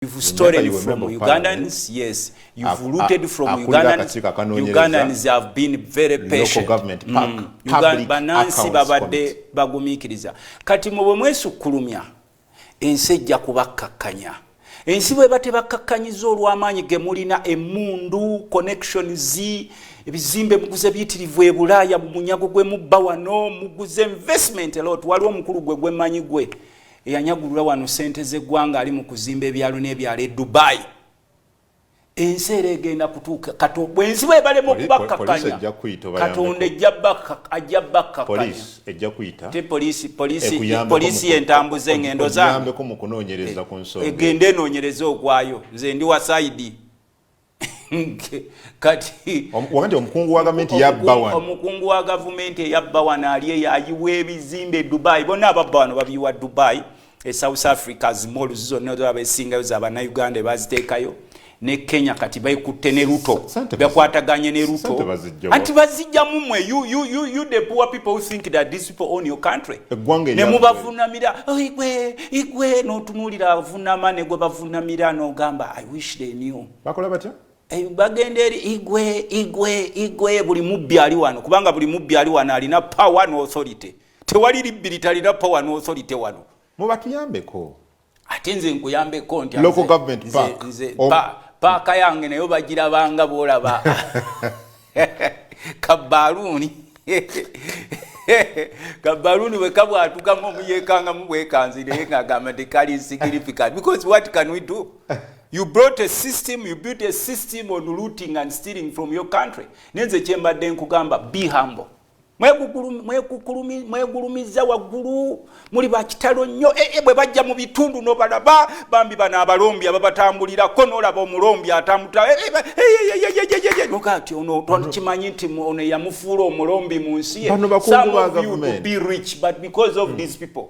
You've stolen from Ugandans, yes. You've looted from Ugandans. Ugandans have been very patient. Local government, public banansi babadde bagumikiriza. Kati mu bwemwesukkulumya ensi ejja kubakkakkanya. Ensi bwe batebakakkanyiza olw'amaanyi ge mulina emmundu, connections, ebizimbe muguze biyitirivu e Bulaaya, mu munyago gwe mubba wano, muguze investment a lot. Waliwo omukulu gwe gwemmanyi gwe eyanyagulula wano sente z'eggwanga ali mu kuzimba ebyalo n'ebyalo e Dubai. Ensi era egenda kutuuka bwensi bwe balema okubakkakanya Katonda ajja bakkakanya. Te polisi entambuza engendo zange egende enoonyereza ogwayo nze ndi wa saidi. Kati omukungu wa gavumenti yabba wano, omukungu wa gavumenti yabba wano ali yayiwa ebizimbe Dubai. Bonna ababba wano babiwa Dubai. South Africa zimolu zonna abesingayo z'Abannayuganda baziteekayo. Ne Kenya kati bayikutte ne Ruto bakwataganye ne Ruto anti bazijja mumwe. You the poor people who think that these people own your country ne mubavunamira igwe n'otunulira avunama ne gwe bavunamira n'ogamba I wish they knew bakola batya bagende eri igwe buli mubbi ali wano kubanga buli mubbi ali wano alina power no authority. Tewali libiriti alina power no authority wano mubatuyambeko ate nze nkuyambeko nti local government park paaka yange nayo bagirabanga boolaba kabaluni kabaluni we kabwatuka ng'omuyekanga mubwekanzire ng'agamba tekali significant because what can we do? You brought a system, you built a system on looting and stealing from your country. Nenze kyembadde nkugamba be humble. Mwegulumiza waggulu muli bakitalo nnyo bwe bajja mu bitundu n'obalaba bambi bano abalombi ababatambulirako n'olaba omulombi atamuta nokati ono kimanyi nti ono yamufuula omulombi mu nsi ye. Some of you to be rich but because of these people.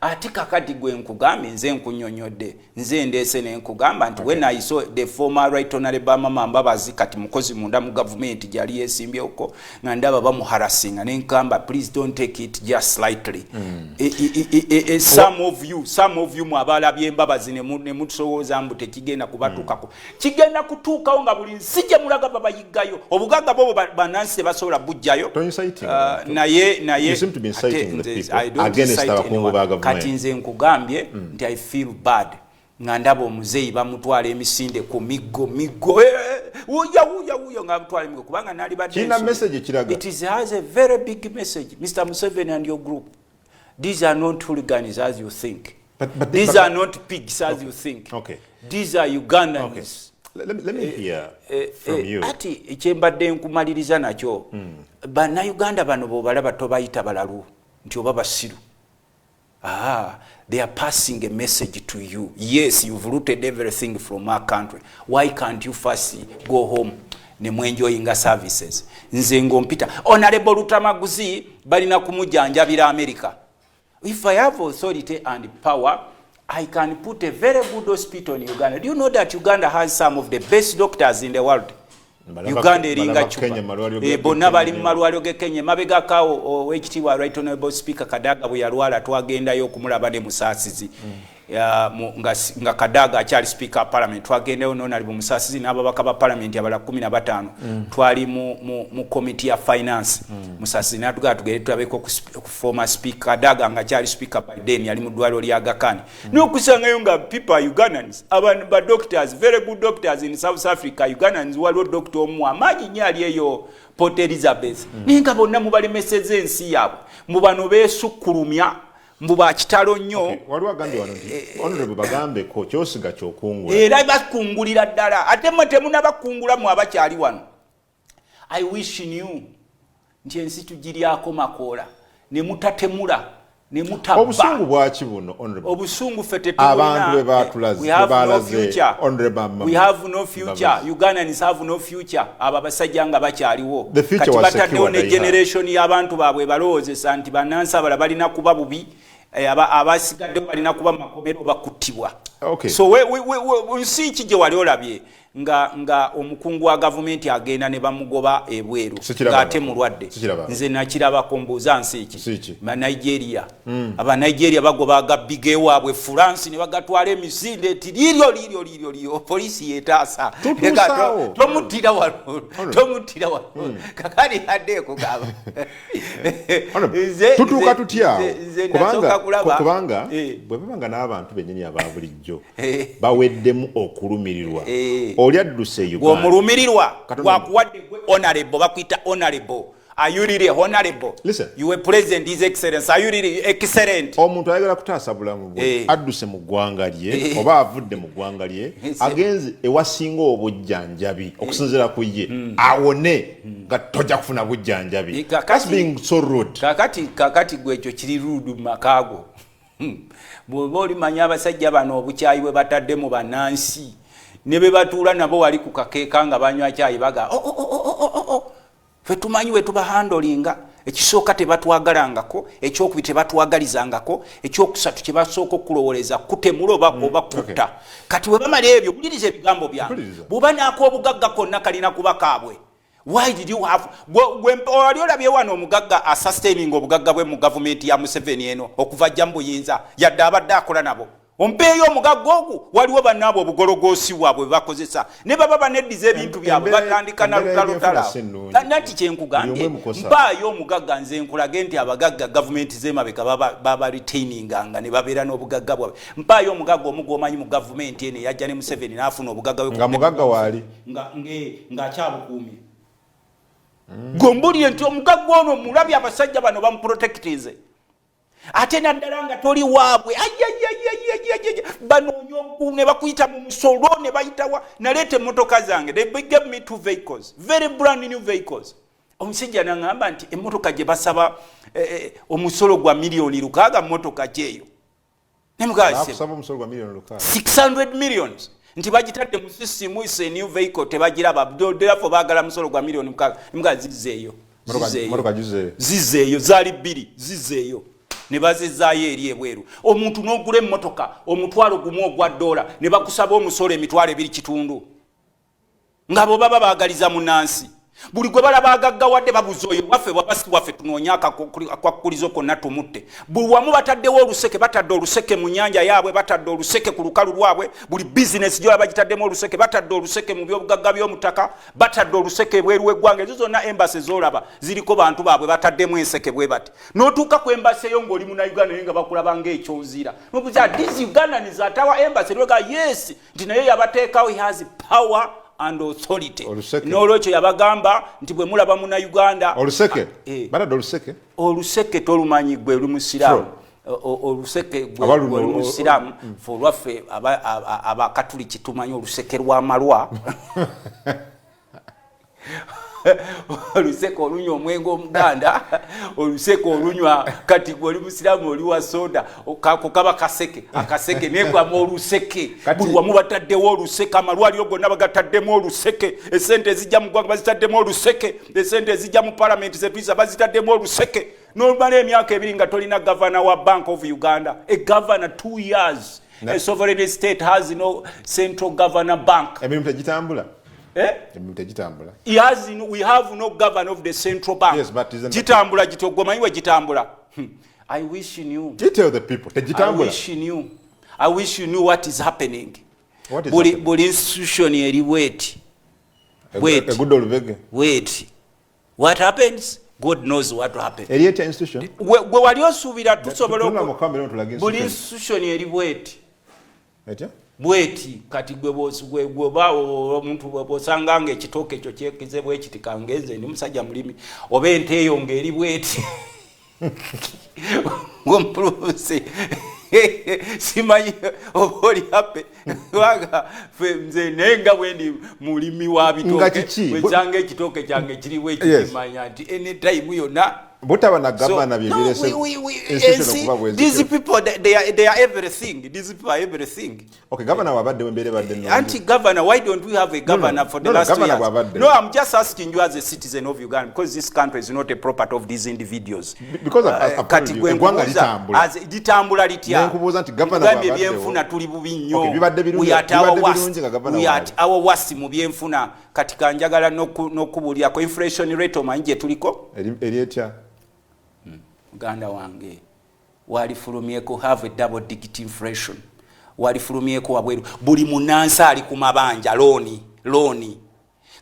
Ati kakati gwe nkugambye nze nkunyonyodde nze ndeese ne nkugamba nti when I saw the former right honorable Mama Mbabazi kati mukozi munda mu government jali yesimbye uko nga ndaba bamuharasinga ne nkamba please don't take it just slightly. Some of you mwabalabye Mbabazi ne mutusowooza mbu tekigenda kubatukako kigenda kutuukawo nga buli nsi gye mulaga babayiggayo obugagga bo banansi basobola bujjayo naye you seem to be inciting the people against abakungu ba government. Kati nze nkugambye nti I feel bad nga ndaba omuzeeyi bamutwala emisinde ku miggo wuya nga mutwala emiggo kubanga nali badde kina message kiraga. It has a very big message. Mr. Museveni and your group, these are not hooligans as you think. These are not pigs as you think. Okay. These are Ugandans. Okay. Let me hear from you. Ati ekyembadde nkumaliriza nakyo bannayuganda bano b'obalaba tobayita balalu nti oba basiru. They are passing a message to you. Yes, you've rooted everything from our country. Why can't you first go home ne mwenjoyinga services? Nze ngompita Honorable Luttamaguzi balina kumujanjabira America. If I have authority and power, I can put a very good hospital in Uganda. Do you know that Uganda has some of the best doctors in the world? Uganda eringa chupa bonna bali mu malwaliro ge Kenya mabega kawo owekitiibwa right honorable speaker Kadaga bwe yalwala twagendayo okumulaba ne musaasizi nga Kadaga akyali speaker parliament twagendayo nonali bu musaasizi n'ababaka ba parliament abala 15 twali mu committee ya finance musaasizi n'atugaa tugere tulabeko ku former speaker Kadaga nga akyali speaker by then yali mu ddwaliro lya Aga Khan n'okusangayo nga people Ugandans abantu ba doctors very good doctors in South Africa. Ugandans waliwo doctor omu amaanyi nnyo ali eyo Port Elizabeth ninga bonna mubalemeseza ensi yaabwe mu bano beesukkulumya mbuba kitalo nnyo waliwo agambye wano nti honorable bagambe ko kyosiga kyokungula era bakungulira ddala ate mwe temunabakungula mu abakyali wano. I wish you nti ensi tugiryako makoola ne mutatemula ne mutabba obusungu bwaki buno honorable obusungu fete tubona abantu bebatulaze balaze honorable we have no future. Ugandans have no future. Aba basajja nga bakyaliwo kati bataddewo ne generation y'abantu baabwe balowoozesa nti bannansi abala balina kuba bubi abasigadde balina kuba makomero bakuttibwa. Okay. So we nsi ki gye wali olabye nga omukungu wa gavumenti agenda ne bamugoba ebweru ng'ate mulwadde nze nakirabako mbuuza nsi ki Nigeria aba Nigeria bagoba agabbiga ewaabwe France ne bagatwala emisinde eti liiryo polisi yeetaasa tomuttira wano kakali adde kugamba tutuuka tutya kubanga bwe babanga n'abantu bennyini ababulijjo baweddemu okulumirirwa oli adduse Uganda omulumirirwa wakuwadde gwe honorable bakuyita honorable. Are you really honorable? Listen. You were president, His Excellency. Are you really excellent? Omuntu ayagala kutaasa bulamu bwe adduse mu ggwanga lye oba avudde mu ggwanga lye agenze ewasinga obujjanjabi okusinziira ku ye awone nga tojja kufuna bujjanjabi. That's being so rude. Kakati gwe ekyo kiri rude mu makaago. Bw'oba olimanya abasajja bano obukyayi bwe batadde mu bannansi ne be batuula nabo wali ku kakeeka nga banywa cyayi baga fe tumanyi we tubahandolinga ekisooka tebatwagalangako ekyokubiri tebatwagalizangako ekyokusatu kye basooka okulowooleza kutemuloba oba kutta kati we bamala ebyo buliriza ebigambo byange bw'oba n'ak'obugagga konna kalina kuba kaabwe. Why did you have wali olabye wano omugagga asustaining obugagga bwe mu gavumenti ya Museveni eno okuva jambo yinza yadde abadde akola nabo ompeeyo omugagga ogwo waliwo bannaabo obugologoosi bwabwe bakozesa ne baba baneddiza ebintu byabwe batandika na lutalutala nati kyenkugambye mpaayo omugagga nze nkulage nti abagagga gavumenti z'emabega baba retaininganga ne babeera n'obugagga bwabwe mpaayo omugagga omu gwomanyi mu gavumenti eno yajja ne Museveni n'afuna obugagga bwe nga mugagga waali ng'akyabukuumye gombulire nti omugagga ono mulabye abasajja bano bamuprotectinze ate naddala nga toli waabwe banoonya ne bakuyita mu musolo ne bayitawa naleeta emmotoka zange they gave me 2 vehicles very brand new vehicles. Omusajja n'aŋŋamba nti emmotoka gye basaba omusolo gwa miliyoni 600 mmotoka gyeyo ne mugaasaba omusolo gwa miliyoni 600 millions nti bagitadde mu system ise new vehicle tebagiraba therefore baagala musolo gwa miliyoni 600 mga zizeeyo zaali 2 zizeeyo ne bazizaayo eri ebweru omuntu n'ogula emmotoka omutwalo gumu ogwa $1 ne bakusaba omusolo emitwalo 2 kitundu ng'abo baba baagaliza munnansi buli gwe balaba agaggawadde babuza oyo waffe wabasi waffe tunoonya akakkulizo konna tumutte buli wamu bataddewo oluseke batadde oluseke mu nnyanja yaabwe batadde oluseke ku lukalu lwabwe buli bizinesi gyola bagitaddemu oluseke batadde oluseke mu byobugagga by'omutaka batadde oluseke bweru w'eggwanga ezo zonna embasi z'olaba ziriko bantu baabwe bataddemu enseke bwe bati n'otuuka ku embasi eyo ng'oli muna Uganda naye nga bakulaba ng'ekyozira nobuza this Uganda is at our embassy lwega yes nti naye yabateekawo he has power and authority. N'olwekyo yabagamba nti bwe mulaba muna Uganda oluseke oluseke tolumanyi gwe lumusiramu oluseke gwe lumusiramu for lwaffe abakatuliki tumanyi oluseke lw'amalwa oluseke olunywa omwenge omuganda oluseke olunywa kati gwoli musiramu oli wa soda kako kaba akaseke negwamu oluseke buli wamu bataddewo oluseke amalwaliro gonna bagataddemu oluseke esente ezijja mu ggwanga bazitaddemu oluseke esente ezijja mu palamenti zetuyisa bazitaddemu oluseke n'olumala emyaka 2 nga tolina governor wa Bank of Uganda a governor 2 years a sovereign state has no central governor bank emirimu tegitambula we have no governor of the central bank. Yes, but Jitambula jitogomanyiwe jitambula. I wish you knew. Tell the people. I wish you knew what is happening. What is happening? Buli institution eri wait. What happens? God knows what will happen. Erieta institution. Gwe wali osuubira tusobola buli institution eri wait. Etya? Bweti kati gwe bawo omuntu bosanganga ekitoke ekyo kyekizebwa ekitikangenze ndi musajja mulimi oba ente eyo ngeri bweti ngompuluse simanyi oboli hape waga nze nenga bwendi mulimi wa bitoke wezanga ekitoke kyange kiri bweti kimanya nti anytime yonna butaba na governor bibirese these people they are everything. These people are everything. Okay, governor wabadde wembere badde no. Anti-governor, why don't we have a governor for the last 2 years? No, I'm just asking you as a citizen of Uganda, because this country is not a property of these individuals. Because eggwanga litambula. As litambula litya. Nenkubuuza nti governor wabadde. Byenfuna tuli bubi nnyo. Okay, bibadde birungi nga governor. We are at our worst mu byenfuna. Kati kanjagala n'okubuulyako inflation rate omanyi gye tuliko? Eri etya? Muganda wange walifulumyeko have a double digit inflation. Walifulumyeko wabweru buli munansa ali ku mabanja looni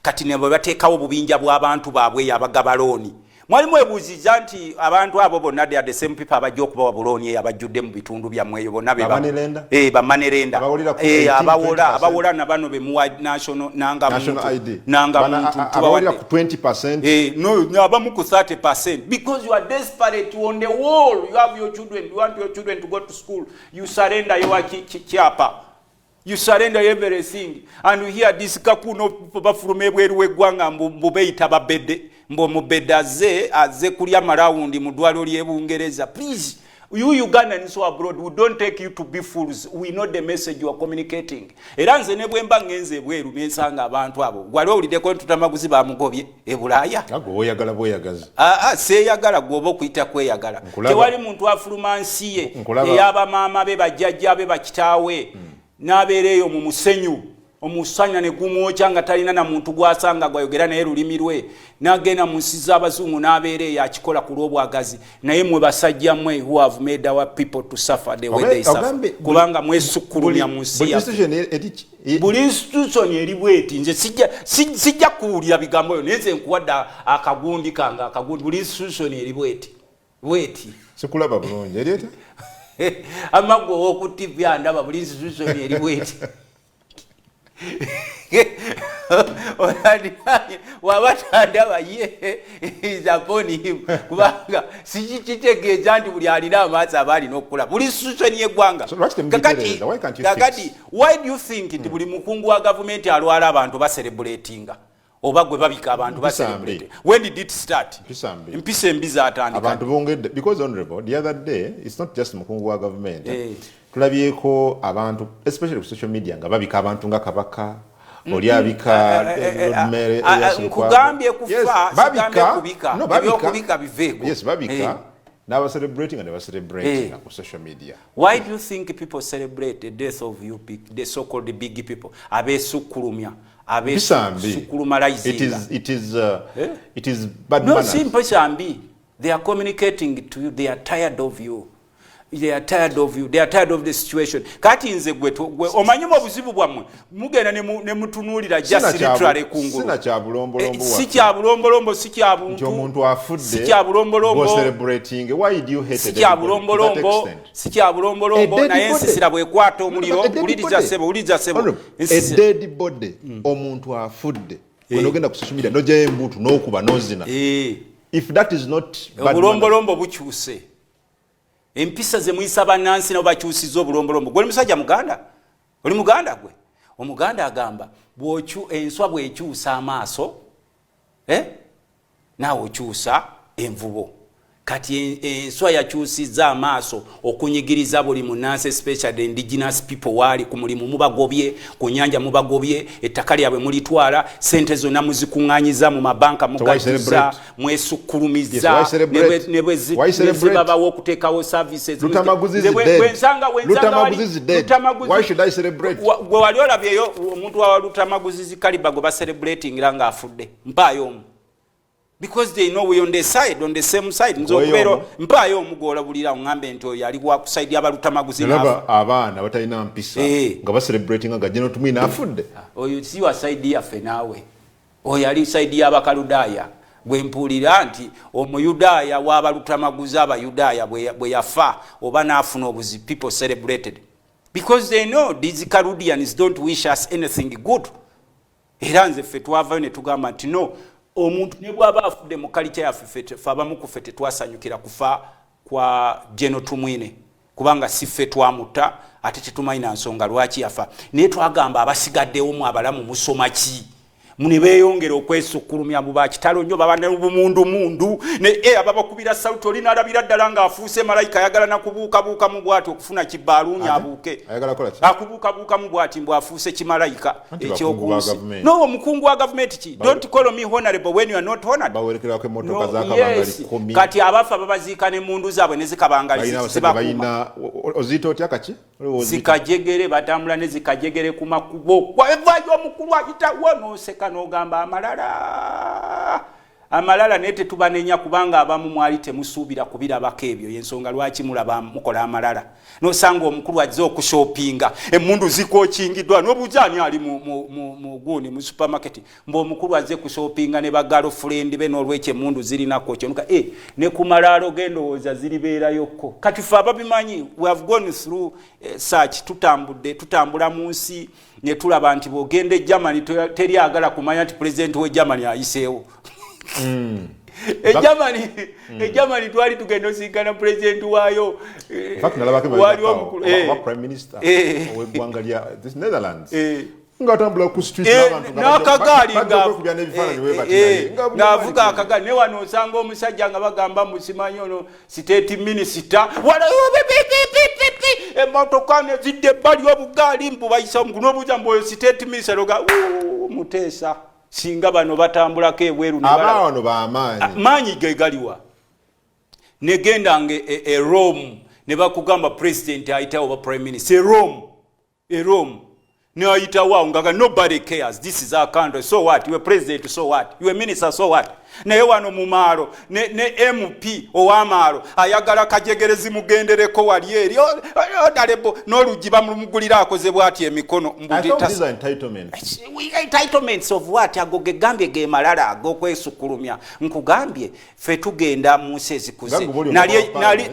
kati ne bateekawo bubinja bw'abantu baabwe abagaba looni. Mwali mwebuuziza nti abantu abo bonna the same people abajja okubawa bulooni abajjudde mu bitundu byammwe eyo bonna bamanerenda abawola na bano bemuwa national nanga muntu abawulira ku 20%. No abamu ku 30%, because you are desperate on the wall. You have your children, you want your children to go to school, you surrender your chiapa, you surrender everything, and you hear this kakuno bafulume bweru weggwanga mbubeita babedde mbo mubedda aze kulya marawundi mu ddwaliro ly'Ebungereza. Please, you Ugandans who are abroad, we don't take you to be fools. We know the message you are communicating. Era nze ne bwemba ngenze bweru nensanga abantu abo gwali owuliddeko Luttamaguzi bamugobye e Bulaaya. Ago oyagala bweyagaza. Seeyagala gwoba okuyita kweyagala. Tewali muntu afuluma nsi ye ey'abamaama be bajjajja be bakitaawe n'abeera eyo mu musenyu omusanya ne gumwocha nga talina na muntu gwasanga gwayogera naye lulimi lwe n'agenda mu nsi z'abazungu n'abeera eyo akikola ku lw'obwagazi. Naye mwe basajja mmwe who have made our people to suffer the way they suffer, kubanga mwesukkulumya mu nsi yaffe. Buli institution eri bweti. Nze sijja kuwulira bigambo byo naye nze nkuwadde akagundi kange akagundi. Buli institution eri bweti. Sikulaba bulungi eri eti amagwo w'oku TV andaba buli institution eri bweti. wabatandaba ye is upon him kubanga sikitegeeza nti buli alina amaaso aba alina okukula buli institution y'eggwanga. Kakati why do you think nti buli mukungu wa gavumenti alwala abantu baserebulatinga oba gwe babika abantu baserebulate? When did it start? Mpisa embi zaatandika abantu bongedde because honorable the other day it's not just mukungu wa government. Tulabyeko abantu especially ku social media nga babika abantu nga Kabaka olyabika mere nkugambye kufa babika biveeko. Yes, babika now celebrating and they were celebrating on social media. Why do you think people celebrate the death of you the so-called big people? Abesukkulumya it is bad no manners. Simple sambi. They are communicating to you. They are tired of you. They are tired of you. They are tired of the situation. Kati nze gwe omanyi mu buzibu bwammwe mugenda ne mutunuulira just literally kungulu. Sina kya bulombolombo si kya bulombolombo si kya buntu. Nti omuntu afudde. Si kya bulombolombo. Celebrating. Why do you hate si kya bulombolombo. Si kya bulombolombo naye ensisira bwekwata omuliro. Uliza sebo. A dead body. Omuntu afudde. When ogenda ku social media noja embutu n'okuba n'ozina. If that is not bad bulombolombo bukyuse. Empisa ze muyisa bannansi nabo bakyusiza obulombolombo. Gwe musajja Muganda? Oli Muganda gwe? Omuganda agamba enswa bw'ekyusa amaaso naawe okyusa envubo. Kati enswa yakyusizza amaaso okunyigiriza buli munnansi especially the indigenous people wali ku mulimu mubagobye ku nnyanja mubagobye ettaka lyabwe mulitwala sente zonna muzikuŋŋaanyiza mu mabanka mugajuza mwesukkulumiza ne bwezibabawo okuteekawo services. Luttamaguzi why should I celebrate? Gwe wali olabyeyo omuntu wa Luttamaguzi kaliba gwe baselebrating era ng'afudde mpaayo omu. Because they know we on the same side. Nzokubero mpayo omugola bulira ngambe nto yali wa kusaidia Luttamaguzi nafa abana batalina mpisa nga ba celebrating nga jeno tumina afudde. Oyo si wa side ya fenawe oyo yali side ya Bakaludaya gwe mpulira nti omuyudaya wa Luttamaguzi abayudaya bwe yafa oba nafuna obuzi people celebrated because they know these Kaludians don't wish us anything good. Era nze ffe twavayo ne tugamba nti no omuntu ne bwaba afudde mu culture yaffe ffe abamu ku ffe tetwasanyukira kufa kwa Jeno Tumwine kubanga si ffe twamutta ate tetumanyi na nsonga lwaki yafa naye twagamba abasigaddewo mu abalamu musoma ki muni beeyongera okwesukkulumya mu bakitalo nnyo baba ne bumundu ne ababakubira sauti olina alabira ddala ng'afuuse malayika ayagala nakubuukabuuka mu bwati okufuna kibbaaluuni abuuke akubuukabuuka mu bwati mbw afuuse kimalayika ekyokunsi no omukungu wa gavumenti ki don't call me honorable when you are not honored kati abafa babaziika n'emmundu zaabwe ne zikabangalisizibakuuma zikajegere batambula ne zikajegere ku makubo evayo omukulu ayitawo n'oseka n'ogamba amalala naye tetubanenya kubanga abamu mwali temusuubira kubirabako ebyo yensonga lwaki mulaba mukola amalala n'osanga omukulu azze okushopinga emmundu zikookingiddwa n'obujaani ali mu supermarket mbu omukulu azze kushopinga ne bagirlfriend be n'olwekyo emmundu zirinako kyonuka ne ku malaalo gendowooza ziribeerayokko kati ffe ababimanyi we have gone through search tutambula mu nsi ne tulaba nti bw'ogenda e Germany teri agala kumanya nti pulezidenti w'e Germany ayiseewo Germany twali tugenda osinkana pulezidenti waayo waliwo omukulu prime minister ow'eggwanga lya Netherlands ng'atambula ku street n'akagaali ng'avuga akagaali ne wano osanga omusajja nga bagamba musimanyi ono state minister emmotoka ne zidde ebbali obugaali mbu bayisa omukulu n'obuuza mbu oyo state minister oga muteesa singa bano batambulako ebweru abawano bamaanyi maanyi ge galiwa negendanga e Rome ne bakugamba president ayitawo ba prime minister e Rome ne ayitawo ngaga nobody cares, this is our country, so what, you are president, so what, you are minister, so what. Naye wano mu maalo ne MP ow'amaalo ayagala kajegerezi mugendereko wali eri odalebo n'oluggi bamugulira akoze bw'ati emikono entitlements of what agoge gambye ge malala ag'okwesukkulumya nkugambye ffe tugenda mu nsi ezikuze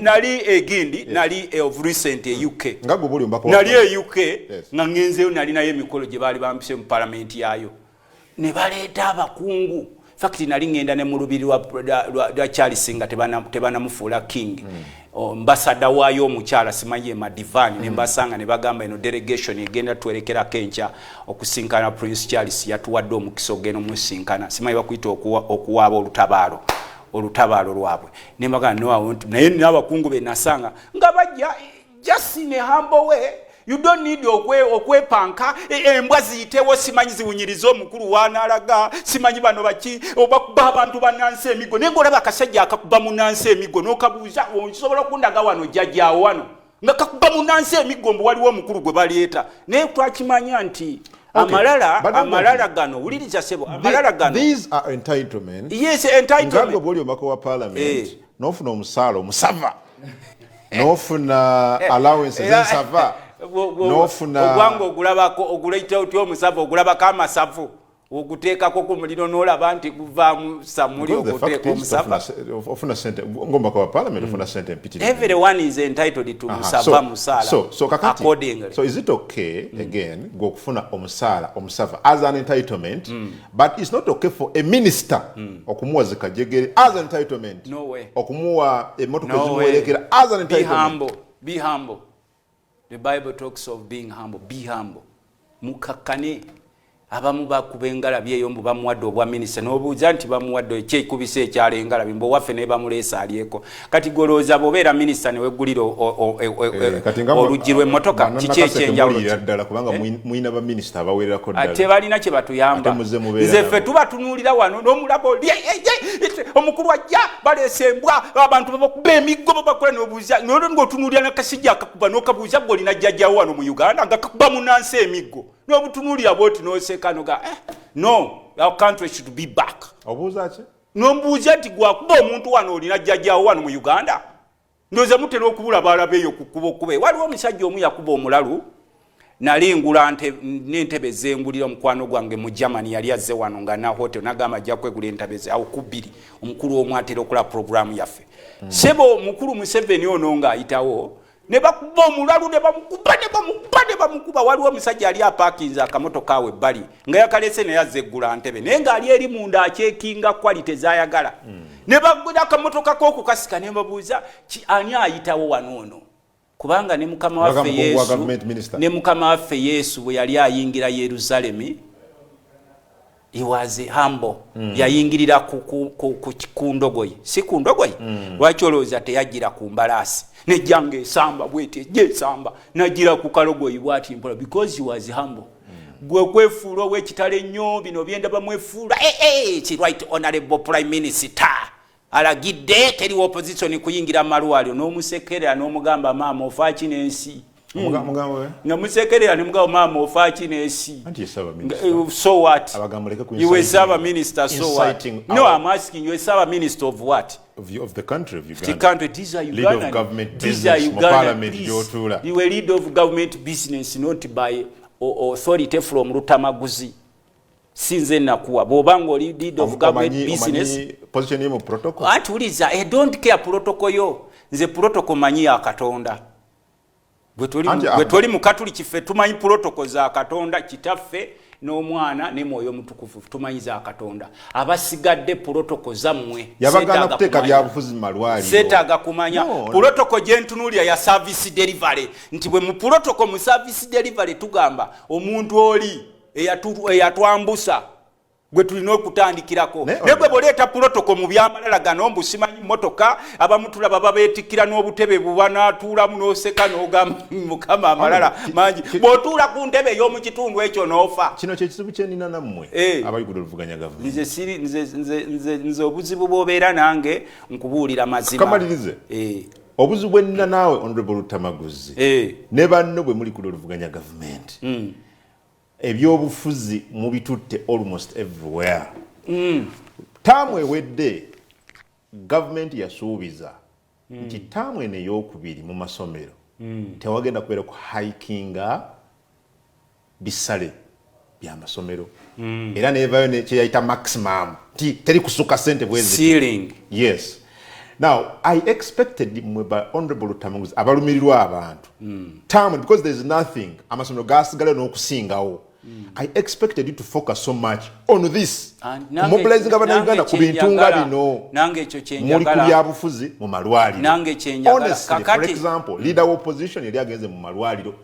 nali egindi nali of recent e UK nali e UK nga ngenzeyo nali nayo emikolo gye baali bampise mu palamenti yaayo ne baleeta abakungu fakti nali ngenda ne mu lubiri lwa Charles nga tebanamufuula king mbasada waayo omukyala simanyi madivani ne mbasanga ne bagamba eno delegation egenda twerekera kencha okusinkana Prince Charles yatuwadde omukisa ogenda omusinkana simanyi bakuyita okuwaaba olutabaalo lwabwe ne mbagamba no I want naye n'abakungu be nasanga nga bajja just in a humble way. You don't need okwepanka embwa ziyitewo simanyi ziwunyiriza omukulu wanaalaga simanyi bano baki obakuba abantu bannansi emigo naye ng'olaba akasajja akakuba munnansi emigo n'okabuuza osobola okundaga wano jjajjaawo wano nga kakuba munnansi emigo mbu waliwo omukulu gwe baleeta naye twakimanya nti amalala gano wuliriza sebo amalala gano these are entitlements. Yes, entitlement nga bw'oli omubaka wa parliament n'ofuna omusaala omusava n'ofuna allowance ez'ensava ogwanga ogulabako oti omusava ogulabako amasavu oguteekako ku muliro n'olaba nti guvaamu samuli okuteeka omusava ofuna sente ng'omubaka wa parliament ofuna sente mpitirivu. Everyone is entitled to musava musaala accordingly. So is it okay again gw'okufuna omusava as an entitlement but it's not okay for a minister okumuwa zikajegere as an entitlement okumuwa emmotoka ezimuwerekera as an entitlement. Be humble. The Bible talks of being humble. Be humble. Mukakane. Abamu bakuba engalabi eyo mbu bamuwadde obwa minisita n'obuuza nti bamuwadde ekyekubisa ekyala engalabi mbu waffe ne bamuleesa alyeko kati golooza bw'obeera minisita ne weggulira oluggi lw'emmotoka kiki ekyenjawulo ddala kubanga mwina baminisita abawererako ddala ate balina kye batuyamba nze ffe tuba tunuulira wano n'omulaba oli omukulu ajja baleesa embwa abantu babakuba emiggo babakola n'obuuza n'olwo ng'otunuulira n'akasijja akakuba n'okabuuza gw'olina jjajjawo wano mu Uganda nga kakuba munnansi emiggo n'obutunuulira bw'oti n'oseka noga no, our country should be back. Obuuza ki? N'ombuuza nti gwakuba omuntu wano olina jjajjaawo wano mu Uganda ndowooza mutera okubula baalabe eyo ku kkubo okube waliwo omusajja omu yakuba omulalu nali ngula n'entebe zengulira omukwano gwange mu Germany yali azze wano nga na hotel nagamba ajja kwegula entebe ze awo kubiri omukulu omu atera okola programu yaffe sebo mukulu Museveni ono ng'ayitawo ne bakuba omulalu ne bamukuba waliwo omusajja ali apaakinze akamotoka awe ebbali nga yakalese naye azze eggula ntebe naye ng'ali eri munda akyekinga quality z'ayagala ne baggula akamotoka k'okukasika ne babuuza ani ayitawo wano ono kubanga ne mukama waffe Yesu bwe yali ayingira Yeruzalemi he was humble yayingirira ku ndogoyi si ku ndogoyi lwaki olowooza teyagira ku mbalaasi nejjanga esamba bwete ejja esamba nagira ku kalogoyi bwati mpola because he was humble gwe kwefuula ow'ekitale nnyo bino byendaba mwefuula ki right honorable prime minister alagidde teri opposition kuyingira malwaliro n'omusekerera n'omugamba maama ofaaki n'ensi nga musekerera ne mugamba maama ofaaki n'ensi so what you were Saba minister so what no I'm asking you a Saba minister of what of the country of Uganda the country these are Uganda leader of government business parliament jotula you were leader of government business not by authority from Luttamaguzi sinze nakuwa bobango leader of government business position mu protocol atuliza I don't care protocol yo nze protocol manyi ya Katonda gwe toli mu katuli kife tumanyi protocol za Katonda kitaffe n'omwana ne mwoyo mutukufu tumanyi za Katonda abasigadde protocol zammwe yabagana kuteeka byabufuzi malwali setaga kumanya protocol gyentunulya ya service delivery nti bwe mu protocol mu service delivery tugamba omuntu oli eyatwambusa gwe tulina okutandikirako negwe boleeta protocol mu byamalala gano mbusimanyi motoka abamutula baba beetikkira n'obutebe buba n'atuulamu n'oseka n'ogamba mukama amalala mangi bw'otuula ku ntebe ey'omu kitundu ekyo n'ofa kino kyekizibu kyenina nammwe abayigula oluvuganya gavumenti nze obuzibu bw'obeera nange nkubuulira mazima kamalirize obuzibu bwe nnina naawe honorable Luttamaguzi ne banno bwe muli ku oluvuganya gavumenti ebyobufuzi mubitutte almost everywhere taamu ewedde government yasuubiza nti taamu eno ey'okubiri mu masomero tewagenda kubeera ku hikinga bisale by'amasomero era nevayo kyeyayita maximum nti teri kusuka sente bwezi yes now I expected mwe by honorable Luttamaguzi abalumirirwa abantu taamu because there is nothing amasomero gasigale n'okusingawo I expected you to focus so much on this. Mobilizing government Uganda ku bintu nga bino. Nange ekyo kyenjagala. Muri ku byabufuzi mu malwaliro. Nange kyenjagala. Honestly, for example, leader of opposition yali agenze mu malwaliro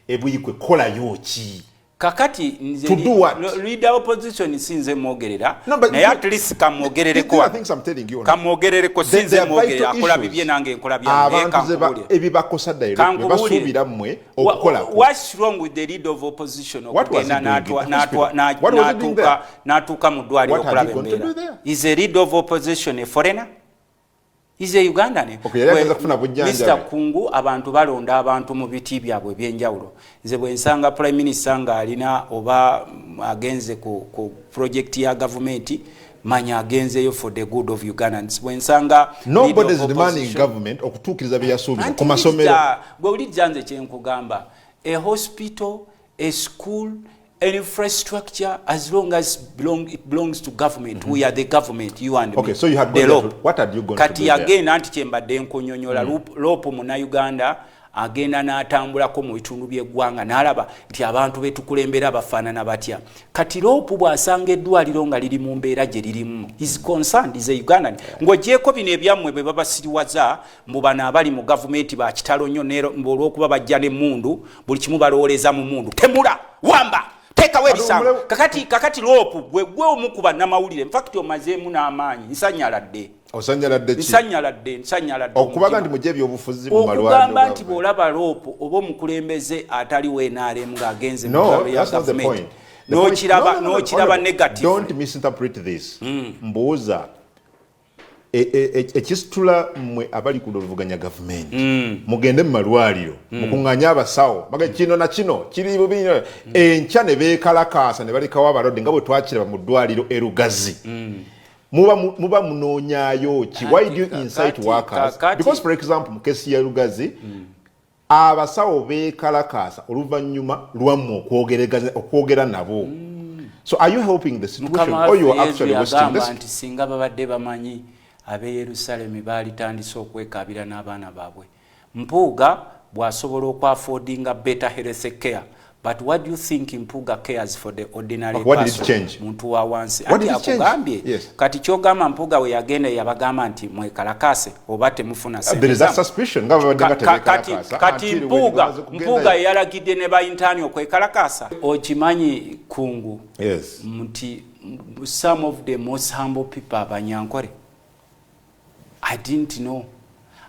ebuyikwe kola yoki. Kakati nze leader opposition sinze mwogerera naye at least kamwogerere ko kamwogerere ko sinze mwogerera akola bibye nange nkola byange kankuulira ebibakosa direct basuubira mmwe okukola what's wrong with the leader of opposition okugenda n'atuuka mu ddwaliro okulaba embeera is a leader of opposition a foreigner is a Ugandan. Mr. Kungu abantu balonda abantu mu biti byabwe byenjawulo. Nze bwe nsanga prime minister nga alina oba agenze ku project ya government manya agenzeyo for the good of Ugandans. Bwe nsanga nobody is demanding government okutuukiriza byasuubiza ku masomero. Gwe oli janze kyenkugamba a hospital, a school, an infrastructure as long as it belongs to government. We are the government, you and okay, me. So you had what had you gone to do there? Kati again anti kyembadde nkunyonyola lopo muna Uganda agenda n'atambulako mu bitundu by'eggwanga n'alaba nti abantu betukulembera bafaanana batya. Kati lopo bw'asanga eddwaliro nga liri mu mbeera gye lirimu. Is concerned is a Ugandan. Ng'ogyeko bino ebyammwe bwe babasiriwaza mbu bano abali mu gavumenti ba kitalo nnyo olw'okuba bajja n'emmundu buli kimu balowooleza mu mmundu. Temula wamba teka webisango kakati lopu gwe omukuba namawulire in fact omazeemu n'amaanyi nsanyaladde okubaga nti mujje ebyobufuzi mu malwaliro okugamba nti bw'olaba lopu oba omukulembeze ataliwo NRM ng'agenze mu ya gavumenti n'okiraba negative. Don't misinterpret this. Mbuuza ekisitula mmwe abali ku oluvuganya gavumenti mugende mu malwaliro mukuŋŋanya abasawo baga kino na kino kiri bubino enkya ne beekalakaasa ne balekawo abalwadde nga bwe twakiraba mu ddwaliro erugazi muba munoonyaayo ki? Why do you incite workers? Because for example mu kesi ya Rugazi abasawo beekalakaasa oluvannyuma lwammwe okwogera nabo. So are you helping the situation or you are actually wasting this? Nti singa babadde bamanyi abe Yerusalemu baalitandise okwekabira n'abaana baabwe mpuuga bw'asobola okwafoodinga better health care But what do you think Mpuga cares for the ordinary what person? Did it change? Muntu wa wansi. What did it change? Yes. Kati kyogamba Mpuga we yagenda yabagamba nti mwekalakase oba temufuna sente. There is that suspicion. Kati Mpuga yalagidde ne ba intani okwekalakasa. Okimanyi kungu. Yes. Mti some of the most humble people abanyankole. I didn't know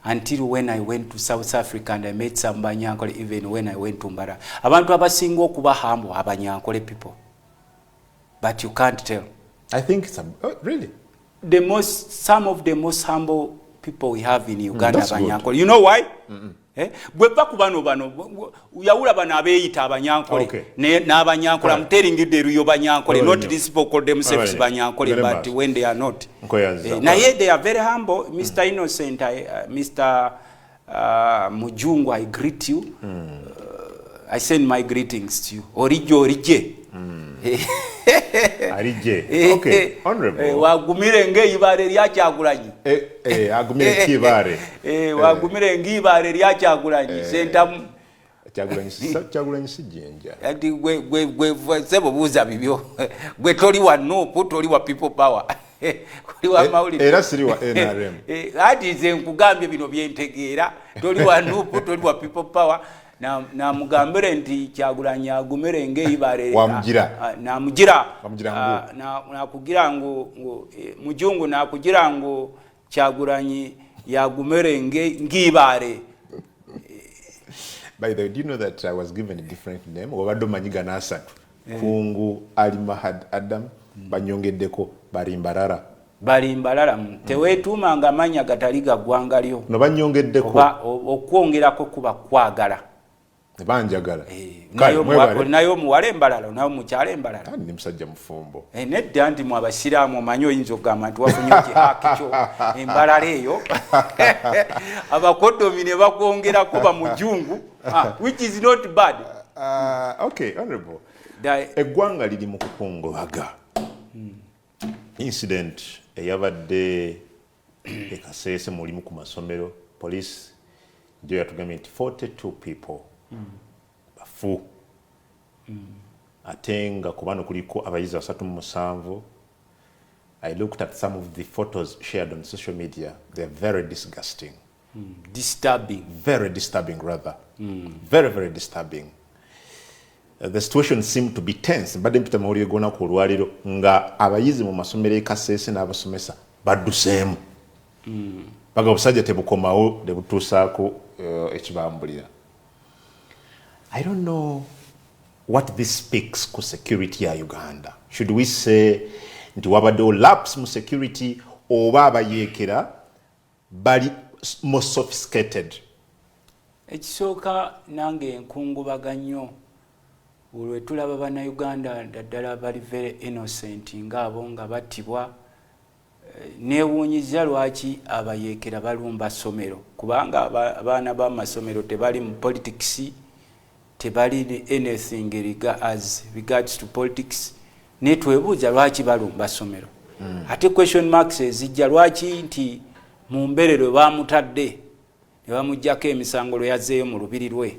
until when I went to South Africa and I met some Banyankole, even when I went to Mbara. Abantu abasinga okuba humble Abanyankole people. But you can't tell. I think it's really some of the most humble people we have in Uganda Abanyankole. You know why? Bwe bakubano bano yawula bana abeeyita Abanyankole n'Abanyankole. I'm telling you the real Banyankole, not these people call themselves Banyankole, but when they are not. Naye they are very humble. Mr. Innocent, Mr. Mujungu, I greet you. I send my greetings to you. Orije. Okay, honorable. Wagumire ng'ibare lya Kyagulanyi. Agumire kibare. Wagumire ng'ibare lya Kyagulanyi. Sentamu. Kyagulanyi sijenja. Ati gwe sebo buza bibyo. Gwe toli wa NUP, toli wa people power. Kuli wa mawulire. Era siri wa NRM. Ati ze nkugambye bino byentegeera. Toli wa NUP, toli wa people power. Na mugambire nti Kyagulanyi agumire ng'ibare wamugira na kugira ngo Mujungu na kugira ngo Kyagulanyi yagumire ng'ibare. By the way, do you know that I was given a different name? Wabadde manyiga nasatu. Kungu Ali Mahad Adam banyongeddeko Barimbalala. Teweetuma nga manya gataliga gwangalyo. No banyongeddeko. Okwongerako kuba kwagala. Banjagala. Nayo muwale Mbalala, nayo mukyale Mbalala. Ndi musajja mufumbo. Nedda nti mu abasiraamu omanyi oyinza okugamba nti wafunye ekihaki kyo Mbalala eyo. Abakodomi ne bakwongerako Bamujungu, which is not bad. Okay, honorable. Eggwanga liri mu kukungubaga. Incident eyabadde Kasese mulimu ku masomero, police njo yatugambye nti 42 people bafu. Ate nga ku bano kuliko abayizi 37. I looked at some of the photos shared on social media. They're very disgusting. Disturbing. Very disturbing, rather. Very, very disturbing. The situation seemed to be tense. Mbadde mpita mawulire gona ku lwaliro nga abayizi mu masomero e Kasese n'abasomesa badduseemu. Baga obusajja tebukomawo ne butuusaako ekibambulira. I don't know what this speaks ku security ya Uganda. Should we say nti wabadde lapse mu security oba abayeekera bali more sophisticated? Ekisooka nange enkungubaga nnyo olwe tulaba bannayuganda ddala bali very innocent ng'abo nga battibwa. Neewuunyiza lwaki abayeekera balumba ssomero, kubanga abaana b'amasomero tebali mu politics, tebali anything as regards to politics. Netwebuuza lwaki balumba ssomero. Ate question marks ezijja lwaki nti mu mbeerero bamutadde ne bamuggyako emisango lwe yazzeeyo mu lubiri lwe.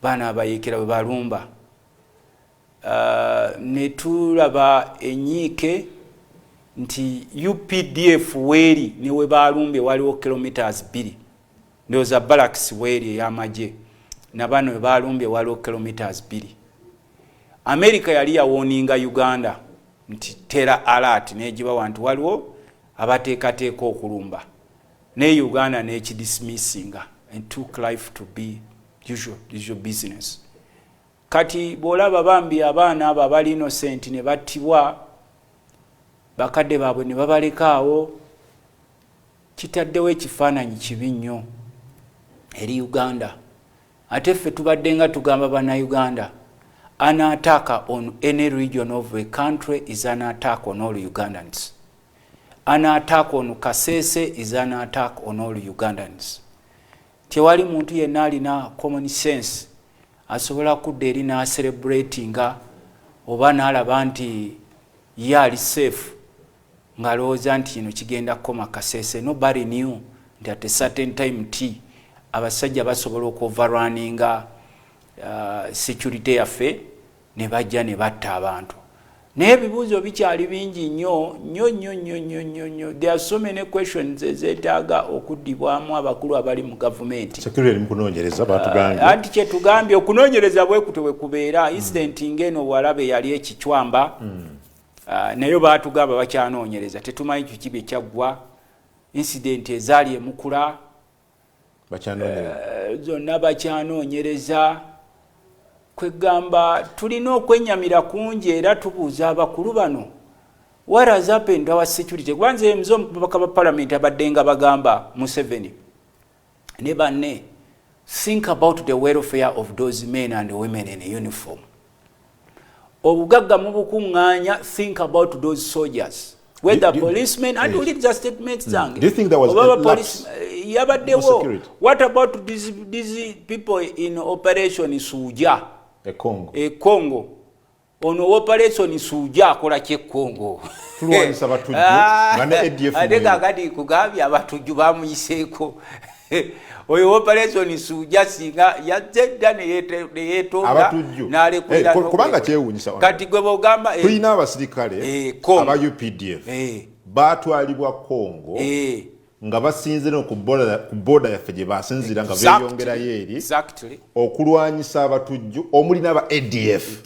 Baana abayeekera bwe balumba. Ne tulaba enyiike nti UPDF weeri ne we balumbye waliwo kilometers 2. Ndowooza barracks weeri ey'amagye na bano we balumbye waliwo kilometers 2. America yali yawoninga Uganda nti terror alert n'egibawa nti waliwo abateekateeka okulumba. Ne Uganda n'ekidismissinga and took life to be usual business. Kati bw'olaba bambi abaana abo abali innocent ne battibwa, bakadde baabwe ne babalekaawo, kitaddewo ekifaananyi kibi nnyo eri Uganda. Ate ffe tubadde nga tugamba bannayuganda, an attack on any region of a country is an attack on all Ugandans. An attack on Kasese is an attack on all Ugandans. Tewali muntu yenna alina common sense asobola kudda eri n'acelebratinga oba n'alaba nti ye ali safe ngalowooza nti kino kigenda kukoma Kasese. Nobody knew nti at a certain time abasajja basobola okuoverrunninga security yaffe ne bajja ne batta abantu. Naye ebibuuzo bikyali bingi nnyo. There are so many questions ezeetaaga okuddibwamu abakulu abali mu gavumenti. Security mukunoonyereza batugambye. Anti kye tugambye okunoonyereza bwe kutwe bwe kubeera. Incident ng'eno bw'alabe yali ekichwamba. Naye baatugamba bakyanoonyereza. Tetumanyi kiki bye kyaggwa. Incident ezaali emukula. Zonna bakyanoonyereza. Kwegamba tulina okwenyamira kungi era tubuuza abakulu bano. What has happened to our security? Kwanza emzo omubaka ba parliament abadde nga bagamba Museveni. Ne banne, think about the welfare of those men and women in uniform. Obugagga mu bukuŋŋaanya, think about those soldiers. Whether policemen, and read the statements zange. Do you think there was a lapse? Yabaddewo. What about these people in Operation Suja? Congo. Ono Operation Suja akola kye Congo. Tulwanyisa batujju ngane ADF. Ate kakati kugambye abatujju bamuyiseeko. Oyo Operation Suja singa yazedda ne yeetonda n'alekulira kubanga kyewuunyisa kati gwe bogamba tulina abasirikale aba UPDF baatwalibwa Congo nga basinze no ku boda yaffe gye basinzira nga beeyongerayo eri okulwanyisa abatujju omuli n'aba ADF.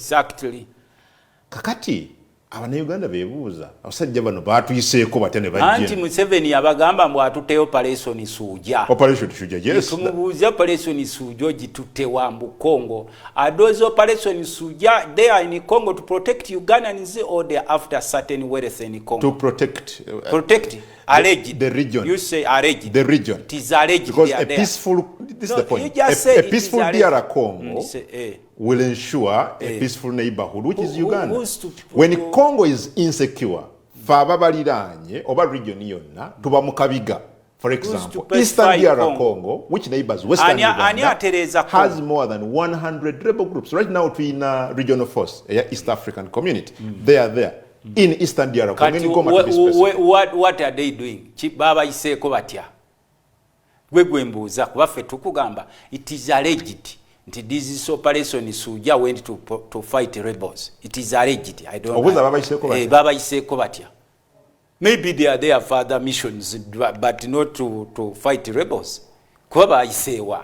Kakati Abannayuganda beebuuza abasajja bano baatuyiseeko batya ne bajja. Anti Museveni yabagamba mbu atutte Operation Suja. Operation Suja, yes. Tumubuuza Operation Suja gitutte wa mbu Congo. Are those Operation Suja they are in Congo to protect Ugandans or they are after certain wealth in Congo? To protect. Alleged. The region. You say alleged. The region. It is alleged. Because a peaceful, this is the point. A peaceful DR Congo will ensure a peaceful neighborhood, which is Uganda. When Congo is insecure, Fababaliranye, oba region yonna, tuba mukabiga. For example, Eastern DR Congo, which neighbors Western Uganda, has more than 100 rebel groups. Right now, in regional force, East African community, they are there. In Eastern DR Congo, what are they doing? Baba iseko batya. Gwegwembuza kubaffe tukugamba it is alleged. This is Operation Suja went to fight rebels. It is alleged. I don't know. Baba iseko batya. Maybe they are there for other missions, but not to fight rebels. Kuba isewa.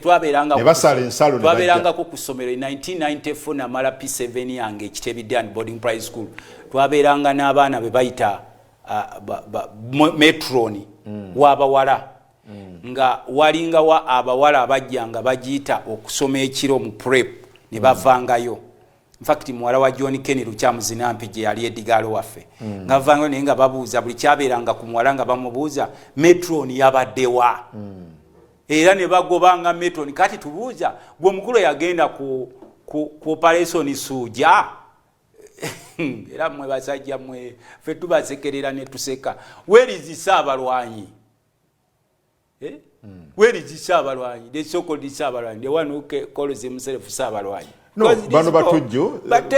Twaberanga ku kusomero 1994 na mala P7 yange ekitebidde and boarding prize school. Twaberanga n'abaana be bayita metroni w'abawala. Nga walinga wa abawala abajjanga bagiyita okusoma ekiro mu prep ne bavangayo. In fact muwala wa John Kenny Lukyamuzina mpije yali edigalo waffe. Nga vangayo naye nga babuuza buli kyabeeranga ku muwala nga bamubuuza metroni yabaddewa. Era ne bagobanga metroni kati tubuuza gwe mukulu yagenda ku Operation Suja. Era mwe basajja mwe ffe tubasekerera ne tuseka. Where is Saabalwanyi? Where is Saabalwanyi? The so-called Saabalwanyi, the one who calls himself Saabalwanyi. No, bano batuju. But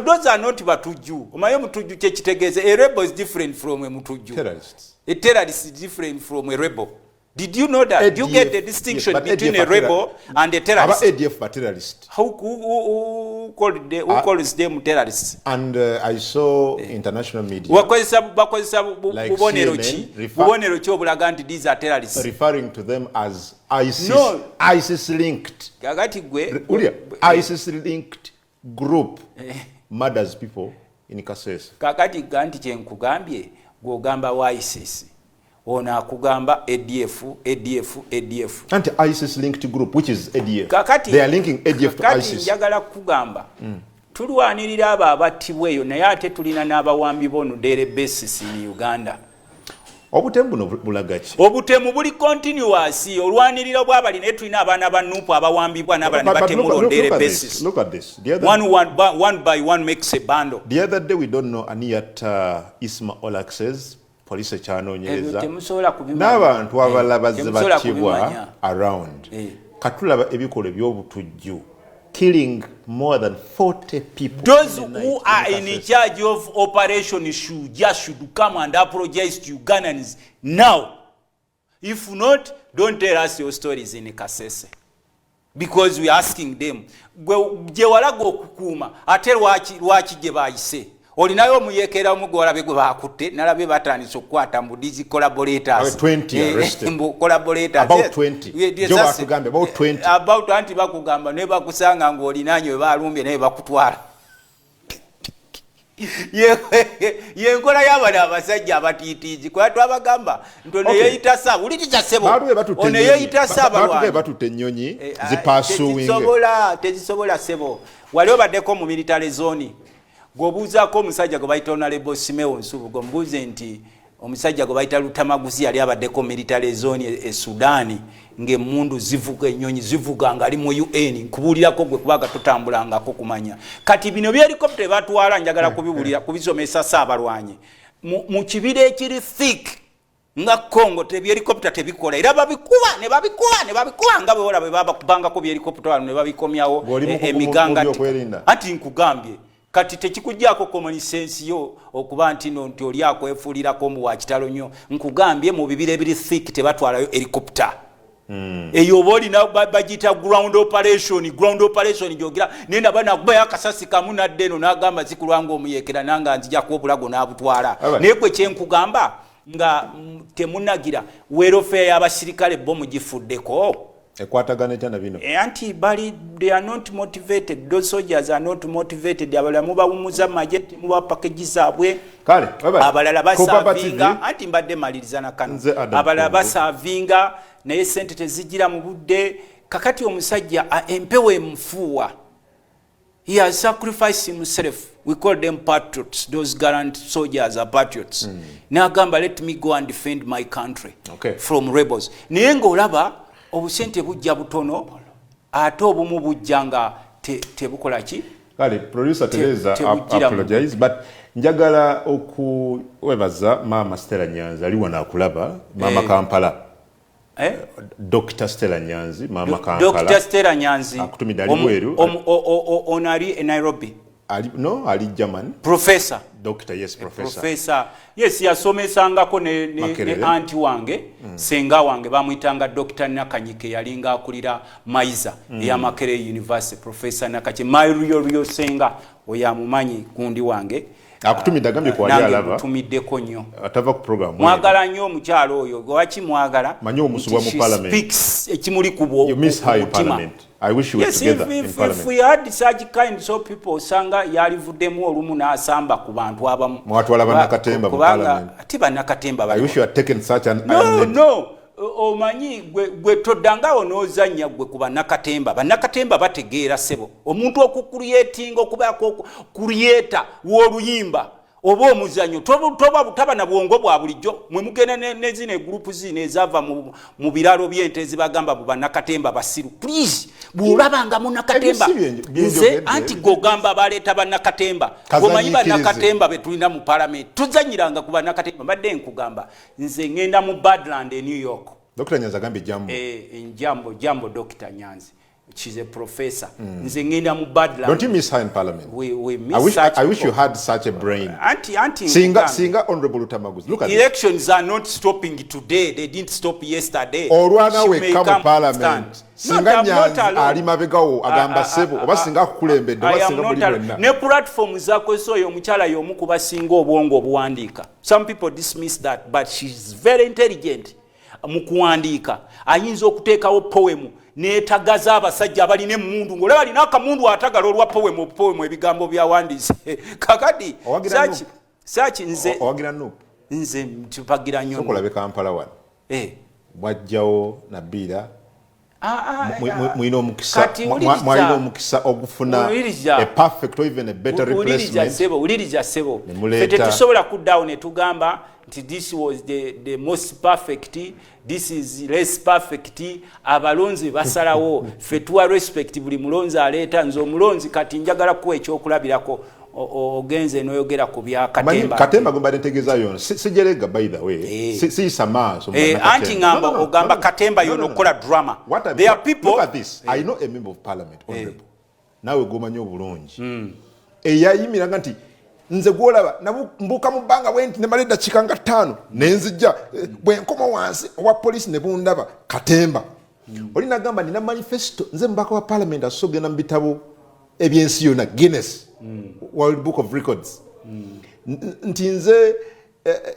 those are not batuju. Omayo mutuju kye kitegeeze. A rebel is different from a mutuju. Terrorists. A terrorist is different from a rebel. Did you know that? ADF, you get the distinction between ADF a rebel and a terrorist? About ADF but terrorist. Who calls them terrorists? And I saw international media. Like CNN, these are terrorists. Referring to them as ISIS. No. ISIS-linked. ISIS-linked group murders people in Kasese. Kakati ganti chenkugambye gwogamba wa ISIS. Ona kugamba ADF. Anti-ISIS linked group, which is ADF. Kakati, they are linking ADF to ISIS. Njagala kugamba. Tulwanirira aba abattibweyo naye ate tulina n'abawambi bono daily basis in Uganda. Obutemu buno bulagaki. Obutemu buli continuous. Olwanirira bwabali naye tulina abaana bannupu abawambibwa n'abala ne batemula on daily basis. Look at this. One by one makes a bundle. The other day we don't know Aniyat Isma Olak says. Police kyanoonyereza n'abantu abalala bazze battibwa around katulaba ebikola eby'obutujju killing more than 40 people. Those who are in charge of Operation Suja should come and apologize to Ugandans now. If not, don't tell us your stories in Kasese. Because we are asking them, gye walaga okukuuma ate lwaki gye bayise olinayo omuyekera omugwala begwe bakutte nalabe batandise okukwata mu these collaborators 20 arrested collaborators about 20 jo batugambye about 20 about anti bakugamba ne bakusanga ng'olinanyo balumbye naye bakutwala yenkola y'abana abasajja abatiitiiji kwa twabagamba ntone yeeyita saaba uliriza sebo ono yeeyita saaba lwani batutte ennyonyi zipasuwinge tezisobola sebo wali obaddeko mu military zone gwobuuzaako omusajja gwe bayita Honorable Simeon Nsubu gwomubuuze nti omusajja gwe bayita Luttamaguzi yali abaddeko military zone e Sudaani ng'emmundu zivuga ennyonyi zivuga nga ali mu UN nkubuulirako gwe kubaga tutambulangako kumanya kati bino byelikopita batwala njagala kubiwulira kubisomesa saabalwanyi mu kibira ekiri thick nga Congo tebyelikopita tebikola era babikuba nga bwe olaba babakubangako byelikopita wano ne babikomyawo emiganga ati nkugambye kati tekikujjaako common sense yo okuba nti no nti oli akwefuulirako mbu wa kitalo nnyo nkugambye mu bibira ebiri thick tebatwalayo helicopter eyo oba olina bagiyita ground operation gyogera nenda bana kubayo akasasi kamu nadde eno n'agamba zikulwanga omuyekera nanga nzijako obulago n'abutwala naye kwe kyenkugamba nga temunagira welfare y'abasirikale bo mugifuddeko ekwatagana etya na bino anti bali they are not motivated those soldiers are not motivated abalala mubawumuza maje muba package zaabwe kale abalala basavinga anti mbadde maliriza na kano abalala basavinga naye sente tezigira mu budde kakati omusajja empewo emfuwa he has sacrificed himself we call them patriots those gallant soldiers are patriots n'agamba let me go and defend my country from rebels naye ng'olaba obusente bujja butono ate obumu bujja nga tebukola ki kale producer Teresa apologize but njagala okuwebaza mama Stella Nyanzi ali wana akulaba mama Kampala Dr. Stella Nyanzi mama Kampala Dr. Stella Nyanzi akutumida ali bweru onali in Nairobi ali German professor doctor yes professor yes yasomesangako ne anti wange senga wange bamuyitanga Dr. Nakanyike yalinga akulira Maiza ya Makerere University professor Nakache Mario senga oyamumanyi kundi wange akutumidde gambye kwa ali alava tumiddeko nnyo atava ku program mwagala nnyo omukyalo oyo gwachi mwagala manyo omusubwa mu parliament speaks ekimuli kubo you miss high parliament I wish you were together in parliament if we had such kind of people sanga yalivuddemu olumu n'asamba ku bantu abamu mwatu alaba nakatemba mu parliament atiba nakatemba I wish you had taken such an no omanyi gwe toddangawo n'ozannya gwe kuba nakatemba bannakatemba bategeera sebo omuntu okucreatinga okubaako creator w'oluyimba oba omuzanyo toba butaba na bwongo bwa bulijjo mwe mugenda nezine group zine ezava mu biralo by'ente zibagamba bu bannakatemba basiru please bulabanga mu nakatemba nze anti gogamba baleeta bannakatemba gomanyi bannakatemba betulina mu parliament tuzanyiranga ku bannakatemba badde nkugamba nze ngenda mu Badland e New York Dr. Nyanzi agambe jambo Dr. Nyanzi she's a professor nze ngenda mu Badland don't you miss her in parliament we miss I wish you had such a brain anti singa honorable Luttamaguzi look at elections are not stopping today they didn't stop yesterday olwana we come parliament singa Nyanzi ali mabegawo agamba sebo oba singa kukulembedde oba singa buli bwenna ne platform zako soyo omukyala y'omu kuba singa obwongo obuwandiika some people dismiss that but she's very intelligent mu kuwandiika ayinza okuteekawo poem netagaza abasajja abalina emmundu ng'olaba alina akamundu atagala olwa poem ebigambo byawandiise kakati saaki owagira nze tupagira nnyo sokolabe Kampala wano bwajjawo Nabiira mwina omukisa ogufuna a perfect or even a better replacement uliriza sebo fete tusobola kuddawo ne tugamba nti this was the most perfect this is less perfect abalonzi basalawo fetuwa respect buli mulonzi aleeta nze omulonzi kati njagala kuwa ekyokulabirako ogenze noyogera ku bya Katemba gomba ntegeeza yona sijerega by the way si samaso anti ngamba ogamba Katemba yono kola drama there are people look at this I know a member of parliament honorable nawe gomanyo bulungi eyayimiranga nti nze gwolaba mbuka mu bbanga bwe nti ne maleda kikanga 5 nenzijja bwe nkoma wansi owa police ne bundaba Katemba oli nagamba nina manifesto nze mbaka wa parliament asogena mu bitabo ebyensi yonna Guinness World Book of Records nti nze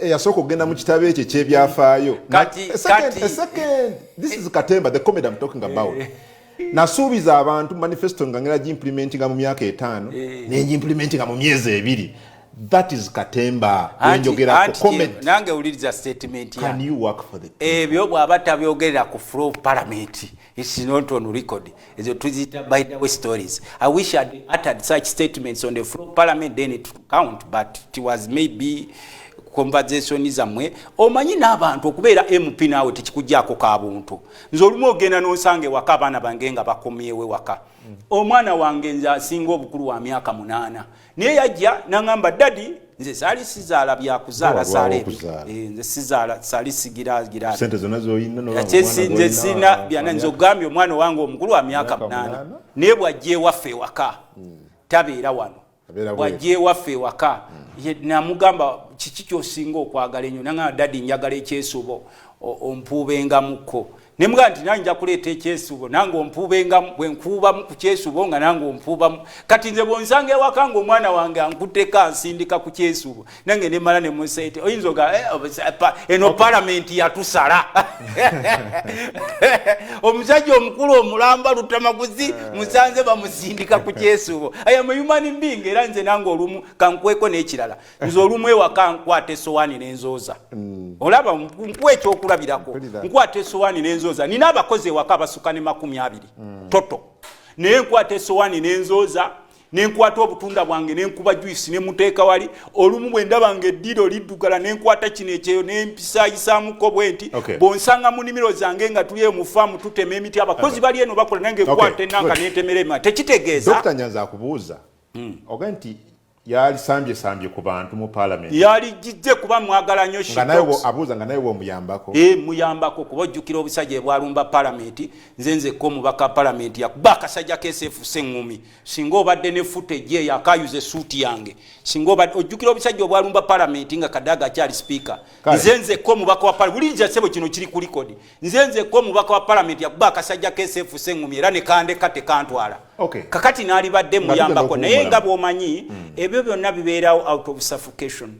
yasoko kugenda mu kitabo ekyo ky'ebyafaayo second this is Katemba the comedy I'm talking about nasuubiza abantu manifesto nga ngera implementinga mu myaka 5 ne implementinga mu myezi 2 that is Katemba njogera ku comedy nange uliriza statement ya can you work for the ebyo bwaba tabyogerera ku floor of parliament it's not on record ezo tuzita by the way stories I wish I'd uttered such statements on the floor of parliament then it count but it was maybe conversation zamwe omanyi n'abantu okubeera MP nawe tekikujjako ka buntu nze olumu ogenda n'osange waka abaana bange nga bakomyewe waka omwana wange nze asinga obukulu wa myaka 8 naye yajja n'angamba daddy nze saali sizaala byakuzaala saala nze sizaala saali sigira sente zonna z'oyina nze sina byana nze ogambye omwana wange omukulu wa myaka 8 naye bw'ajja ewaffe ewaka tabeera wano bw'ajja ewaffe ewaka namugamba kiki kyosinga okwagala ennyo nanga daddy njagala ekyesuubo ompuubengamuko nemuga nti nanja kuleeta ekyesuubo nange ompuubengamu bwe nkuubamu ku kyesuubo nga nange ompuubamu kati nze bwonsanga ewaka nga omwana wange ankutteko ansindika ku kyesuubo nange nemala ne museete oyinza oga eno palamenti yatusala omusajja omukulu omulamba Luttamaguzi musanze bamusindika ku kyesuubo I am a human being era nze nange olumu kankweko n'ekirala nze olumu ewaka nkwata essowaani n'enzooza olaba nkuwa ekyokulabirako nkwata essowaani n'enzooza nina abakozi ewaka abasuka ne 20 toto naye nkwata essowaani n'enzooza nenkwata obutunda bwange nenkuba juice ne muteeka wali olumu bwe ndaba ng'eddiro liddugala nenkwata kino ekyeyo nempisaayisamuko bwenti bonsanga mu nnimiro zange nga tuli mu faamu tutema emiti abakozi bali eno bakola nange kwata enanka neetemera ema tekitegeeza Dr. Nyanza akubuuza oga nti yali sambye ku bantu mu parliament yali jidde kuba mwagala nnyo nga naye abuuza nga naye muyambako muyambako kuba ojjukira obusajja bwalumba parliament nze ko mubaka parliament yakuba akasajja KSF ngumi singa obadde ne footage yakayuze suit yange singa obadde ojjukira obusajja bwalumba parliament nga Kadaga kyali speaker nze ko mubaka wa parliament bulijja sebo kino kiri ku record nze ko mubaka wa parliament yakuba akasajja KSF ngumi era ne kande kate kantwala kakati nali badde muyambako naye nga bwomanyi ebyo byonna bibeerawo out of suffocation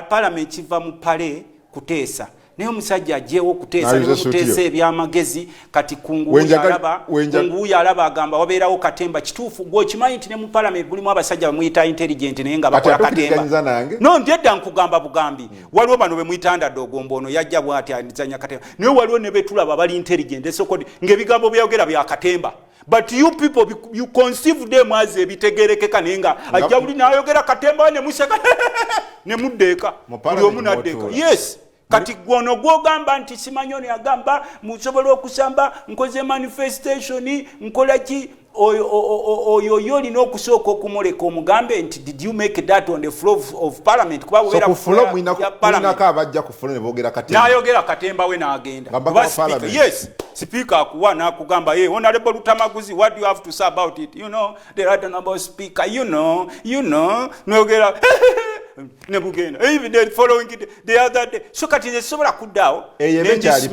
parliament kiva mu pale kuteesa naye omusajja ajjeewo kuteesa ebyamagezi kati kunguuyo alaba agamba wabeerawo Katemba kituufu gwe okimanyi nti ne mu parliament bulimu abasajja bamuyita intelligent naye nga bakola Katemba no ndyedda nkugamba bugambi waliwo bano bemuyita Dogombo ono yajja bw'ati azanya Katemba naye waliwo ne betulaba bali intelligent esokodi ng'ebigambo byayogera bya Katemba but you people you conceive them as ebitegerekeka nenga ajja buli nayogera Katemba ne museka ne muddeeka buli omu n'addeeka yes kati gwono gwogamba nti simanyoni agamba musobola okusamba nkoze manifestation nkola ki oyo olina okusooka okumuleka omugambe nti did you make that on the floor of parliament kuba bwera ku floor mwinako abajja ku floor ne boogera Katemba n'ayogera Katemba we n'agenda yes speaker akuwa n'akugamba ye honorable Luttamaguzi what do you have to say about it you know the right honorable speaker you know n'ayogera nebugenda even the following the other day so kati nze sobola kuddaawo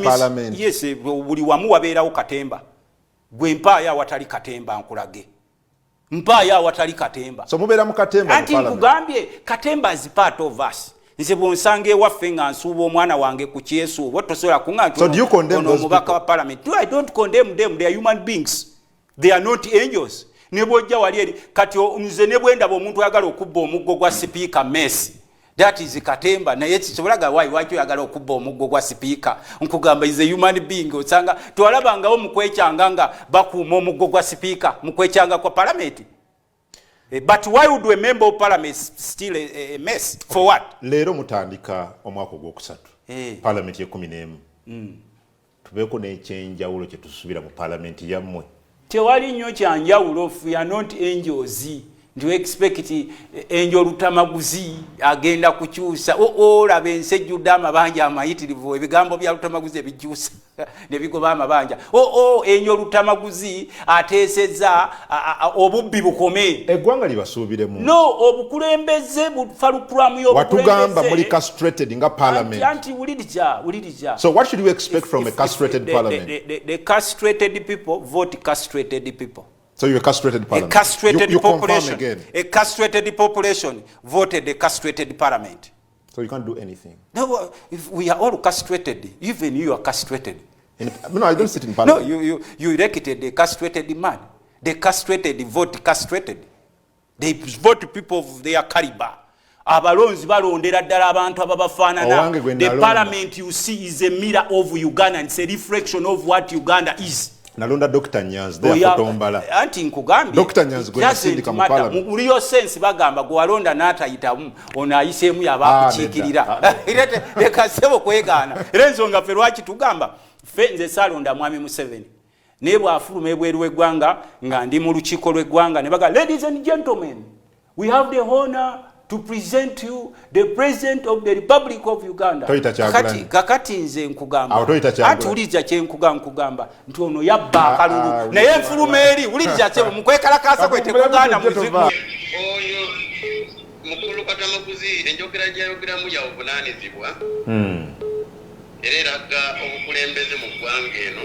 parliament yes buli wamu wabeerawo Katemba gwe mpaaya awatali Katemba nkulage mpaaya awatali Katemba so mubeera mu Katemba anti nkugambye Katemba is part of us nze bwonsanga ewaffe nga nsuuba omwana wange ku kyesuubo tosobola kuŋŋa omubaka wa parliament I don't condemn them they are human beings they are not angels ne bwojja wali eri kati nze ne bwendaba omuntu ayagala okubba omuggo gwa sipiika Messi that is Katemba naye kisobolaga waki oyagala okubba omuggo gwa sipiika nkugamba is a human being osanga twalabangawo mukwecyanga nga bakuuma omuggo gwa sipiika mukwecyanga kwa parliament but why would a member of parliament still a mess for what leero mutandika omwaka ogwokusatu parliament ye 11 tubeeko n'ekyenjawulo kye tusubira mu parliament yammwe tewali nnyo kyanjawulo we are not angels nti expect angel Luttamaguzi agenda kukyusa olaba ensi ejjudde amabanja amayitirivu ebigambo bya Luttamaguzi ebikyusa nebigoba amabanja enyo Luttamaguzi ateesezza obubbi bukome eggwanga libasuubiremu no obukulembeze falukulamu watugamba muli castrated nga parliament anti wulirija so what should we expect from a castrated parliament the castrated people vote castrated people. So you're a castrated parliament. A castrated you population. Again. A castrated population voted a castrated parliament. So you can't do anything. No, if we are all castrated. Even you are castrated. No, I don't sit in parliament. No, you elected a castrated man. The castrated vote castrated. They vote people of their caliber. Abalonzi balondera ddala abantu ababafaanana. The parliament you see is a mirror of Uganda and it's a reflection of what Uganda is. Nalonda Dr. Nyanzi there Kotombala. Anti nkugambye Dr. Nyanzi gwe sindika mu parliament. Muri yo sense bagamba gwe walonda n'atayitamu ono ayisemu yabakukiikirira. Irete lekasebo kwegana. Era ensonga ffe lwaki tugamba ffe nze saalonda mwami Museveni. Naye bw'afuluma ebweru w'eggwanga nga ndi mu lukiiko lw'eggwanga ne bagamba ladies and gentlemen, we have the honor to present you the president of the Republic of Uganda. Kakati nze nkugamba ati uliza kye nkugamba nti ono yabba akalulu naye enfuluma eri uliza kye mukwekalakasa kwe tekuganda muzimu oyo mukulu Luttamaguzi enjogera gyayogeramu ya obunaanizibwa era eraga obukulembeze mu ggwanga eno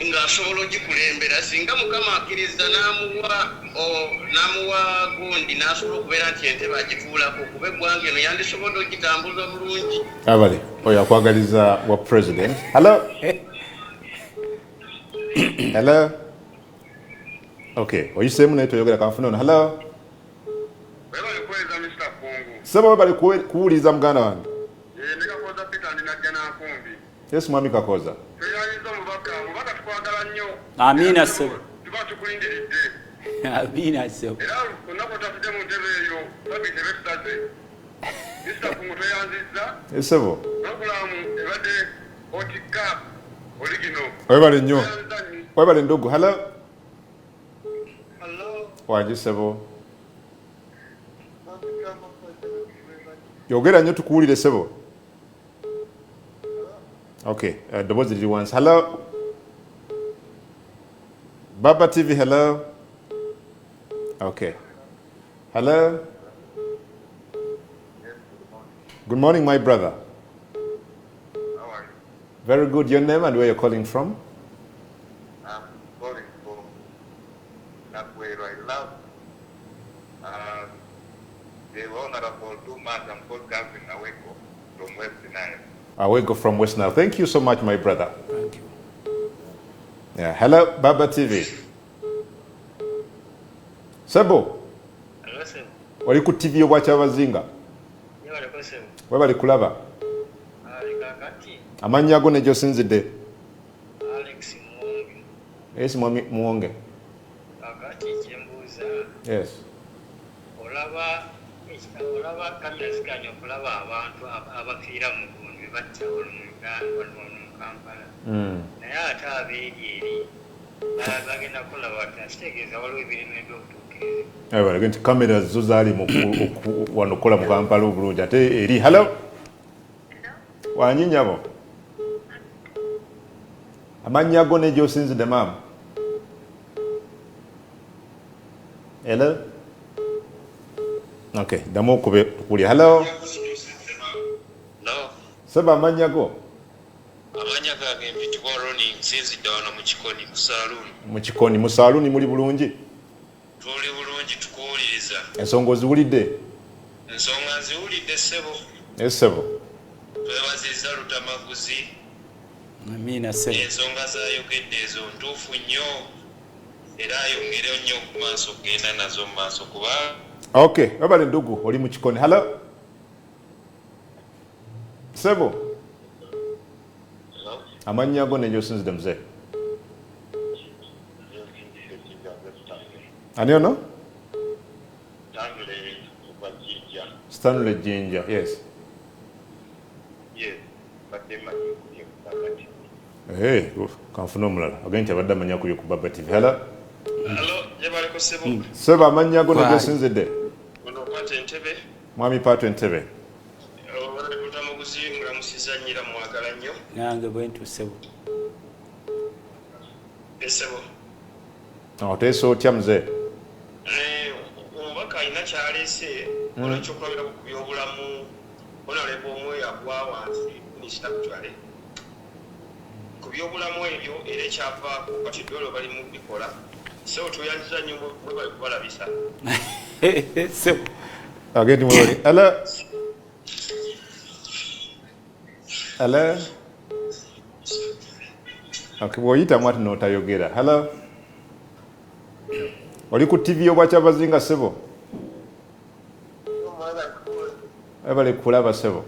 ng'asobola ogikulembera singa Mukama akkiriza n'amuwa gundi n'asobola okubeera nti entebe agituulako kuba eggwanga eno yandisobodde ogitambuza bulungi. Abale oyo akwagaliza wa president. Hello. Hello. Okay, oyiseemu naye toyogera kanfuna ono. Hello. Webale kuweza Mr. Kungu. Sebo bali kuwuliza muganda wange. Ndikakoza Peter ndinajja n'akumbi. Yes mwami Kakoza. Tuyinza mubaka tukwagala nnyo. Amina sebo. Tuba tukulindiridde. Amina sebo. Era onakotafudde mu ntebe eyo babite betaze. Mr. Kungu toyanzizza. Yes sebo. Nokulamu ebadde otika oligino. Webale nnyo. Webale ndugu. Hello. Hello. Waje sebo. Yogera nnyo tukuwulire sebo. Okay, ddoboozi liri wansi. Hello. Baba TV, hello. Okay. Hello. Good morning, my brother. How are you? Very good. Your name and where you're calling from? I'm calling from Nakwero. I love the Honorable Dumas and Paul Gavin Aweko from West Nile. Aweko from West Nile. Thank you so much, my brother. Thank you. Yeah. Hello, Baba TV. Sebo. Hello, sir. Wali ku TV obwakyabazinga? Yewale sir. Webali kulaba? Kakati. Amannya go ne gyosinzidde? Alex Muwonge. Yes, mwami Muwonge. Kakati kyembuuza. Yes. Olaba kamera ziganya okulaba abantu abafiira mu gundu batta mu Kampala. Naye ate abeeri eri bagenda kulaba kitegeeza waliwo ebirime by'obutuukirizi. Webali nti kamera zo zaali wano kola mu Kampala obulungi ate eri. Hello. Wanyinyabo. Amannya go ne gyosinzidde maama? Hello. Okay, damo kube tukuli. Hello. No. Seba amannya go? Amanya gange mpitibwa Ronnie nsinzidde wano mu Kikoni mu saloon. Mu Kikoni mu saloon muli bulungi? Tuli bulungi tukuwuliriza. Ensonga oziwulidde? Ensonga nziwulidde ssebo. Sebo. Twebazizza Luttamaguzi. Amina sebo. Ensonga z'ayogedde ezo ntuufu nnyo era ayongere nnyo ku maaso kugenda nazo mu maaso kuba. Okay, wabale ndugu oli mu Kikoni. Hello. Sebo. Hello. Amannya go ne gyosinzidde mzee? Ani ono? Stanley Jinja. Yes. Yes. Hey, kanfuna omulala agenti abadde amanya kuyo ku Baba TV. Hello. Hello, yebaleko sebo. Sebo amannya go ne gyosinzidde? Ono kwate entebe. Mwami Pato Entebe. Luttamaguzi mulamusiza nnyira mwagala nnyo. nange bwentu sebo esebo oteesa otya muze omubaka alina kyaleese olwekyokulabira ku byobulamu onaleba omwe yagwa wansi minisita kutwale ku byobulamu ebyo era ekyavaako kati dwelo bali mu bikola so tuyanziza nnyo bwe bali kubalabisa sebo agenti mwoli ala bw'oyitamu ati n'otayogera hello oli ku tv obwakyabazinga sebo bali kulaba sebo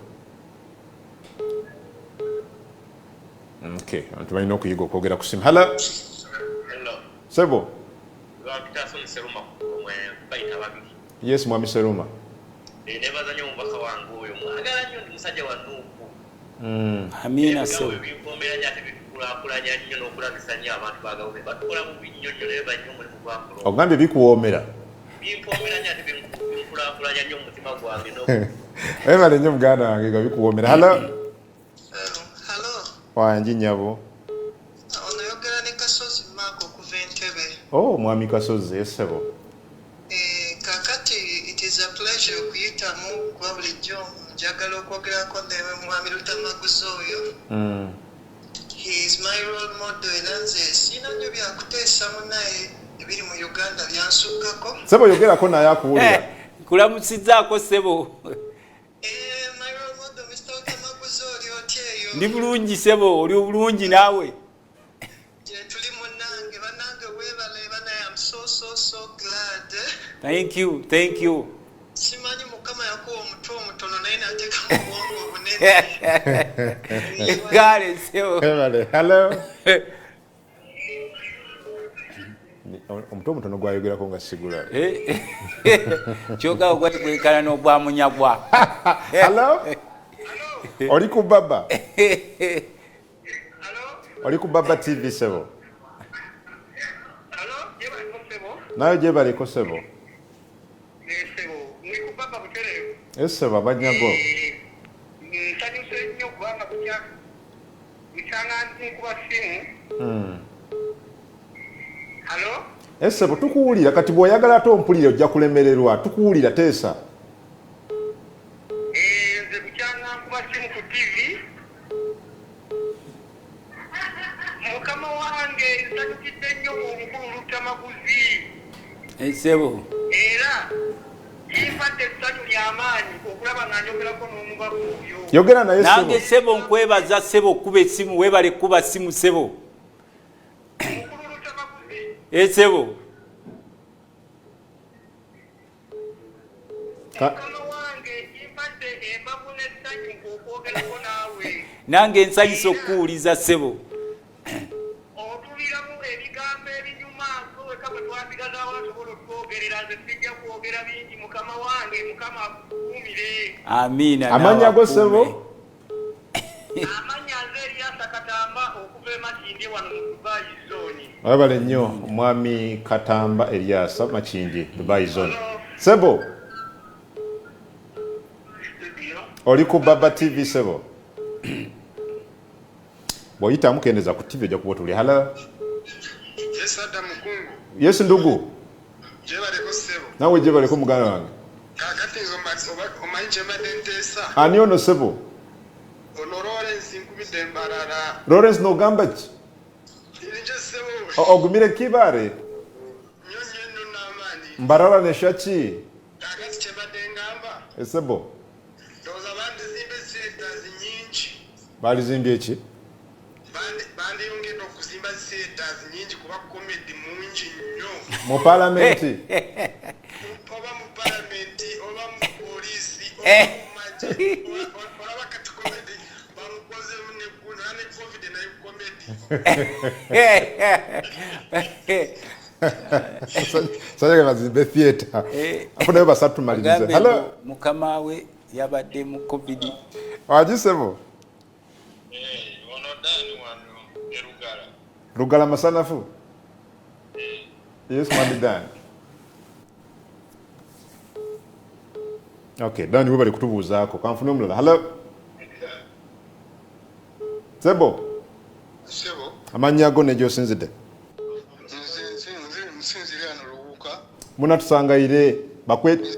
okay abantu balina okuyiga okwogera ku simu hello sebo yes mwami Seruma nebaza nnyo omubaka wange oyo mwagala nnyo ndi musajja wa Nuupu amina sebo ebikombera nyo ate bitukulaakulanya nnyo n'okulabisa nnyo abantu bagawume batukola mu binnyo nnyo naye bannyo omulimu gwakola ogambye bikuwoomera bimpoomera nnyo ate bikulaakulanya nnyo mu mutima gwange webale nnyo muganda wange nga bikuwoomera hello wanji nyabo onoyogera ne Kasozi Maako okuva Entebbe mwami Kasozi esebo kakati it is a pleasure okuyitamu kuba bulijjo njagala okwogerako newe mwami Luttamaguzi oyo he is my role model era nze siina nnyo byakuteesamu naye ebiri mu Uganda byansukkako sebo yogerako naye akuwulira kulamusizaako sebo my role model Mr. Luttamaguzi oli otya eyo ndi bulungi sebo oli obulungi naawe tuli munange banange weebale banaye I'm so glad thank you simanyi mukama yakuwa omutwe omutono naye nateekamu obwongo obunene gale sebo hello omutwe omutono gwayogerako nga sigula kyoka gwekana n'ogwamunyagwa hello oli ku baba oli ku baba tv sebo nayo gyebaliko sebo esebo abanyago nsanyuse nnyo kubanga bukyanga nkuba simu halo esebo tukuwulira kati bw'oyagala ate ompulire ojja kulemererwa tukuwulira teesa nze bukyanga nkuba simu ku tv mukama wange nsanyukidde nnyo omukulu Luttamaguzi sebo era kimpadde essanyu ly'amaanyi okulaba nga njogerako n'omubaka oyo yogera naye nange sebo nkwebaza sebo kuba essimu webale kuba simu sebo omukulu Luttamaguzi sebo mukama wange kimpadde embavu n'essanyu okwogerako naawe nange nsanyusa okuwuliza sebo otuliramu ebigambo ebinyuma weka bwe twasigazawo asobola okutwogerera nze sijja kwogera bingi mukama wange mukama akuumire amina amanya go sebo amanya nze Eryasa Katamba okuva e Makindye wano mu Dubai zone wabale nnyo omwami Katamba Eryasa Makindye Dubai zone sebo oli ku baba tv sebo bw'oyitamu kendeza ku tv ojja kuba otuli hala Sadda mukungu yes ndugu gyebaleko sebo nawe gyebaleko muganda wange kakati omanyi kyembadde nteesa ani ono sebo ono Lawrence nkubidde mbalala Lawrence n'ogamba ki nje sebo ogumire kibaare nyonyo n'amaanyi mbarara neshaki kakati kyembadde ngamba esebo ndowooza bandizimba theatres nyingi baalizimbye ki bandiyongedde okuzimba theatres nyingi kuba comedy mungi nnyo mu palamenti oba mu palamenti oba mu poliisi oba mu magye olaba kati comedy bamukozemu negguna ne covid nayo comedy sajage bazimbe theatre apo nayo basatu tumalirize hello mukama we yabadde mu covid wagisebo ono Dani wano erugala lugala masanafu yes mandi Dan okay Dan we bali kutubuuzaako kanfune omulala hello Sebo. Sebo. Amanya go ne gyosinzide. Nsinzirano lubuka. Muna tusangaire bakwetani?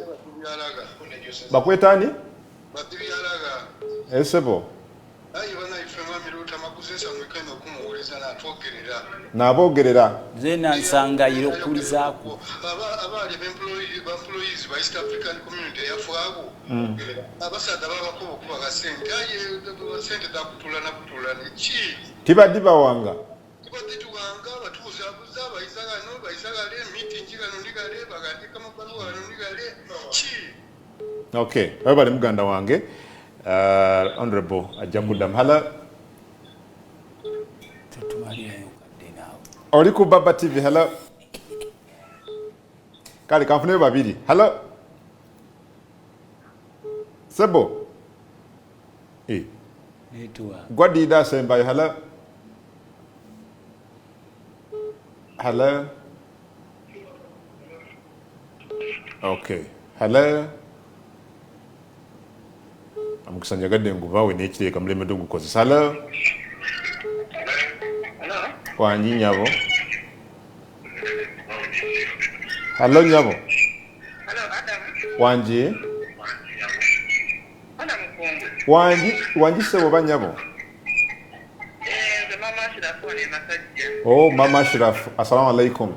Babyalaga. Sebo. Ayi bana ifema Luttamaguzi samwekano kumuwuliriza n'atwogerera. N'aboogerera. Zena nsangaire okulizaako. Abaali employees ba East African community yafaago. Abasaadde babakuba okubaga ssente. Aye ssente dakutula nakutula neki. Tibaddi bawanga. Tibaddi tuwanga batuuzabuza bayisagale meeting gano ndigale bagandika mu baluwa gano ndigale ki. Okay, bali muganda wange. Honorable Ajabudam. Hala. Oli ku Baba TV. Hello. Kali kanfune babiri. Hello. Sebo. Gwadida semba. Hello. Hello. Okay. Hello. Amukusanya gadde ngubawe n'ekireka mulemedde gukozesa. Hello. Wanji nyabo. Hello nyabo. Hello Adam. Wanji. Wanji sebo banyabo. The mama should have phone in message. Oh Mama Ashraf. Assalamu alaikum.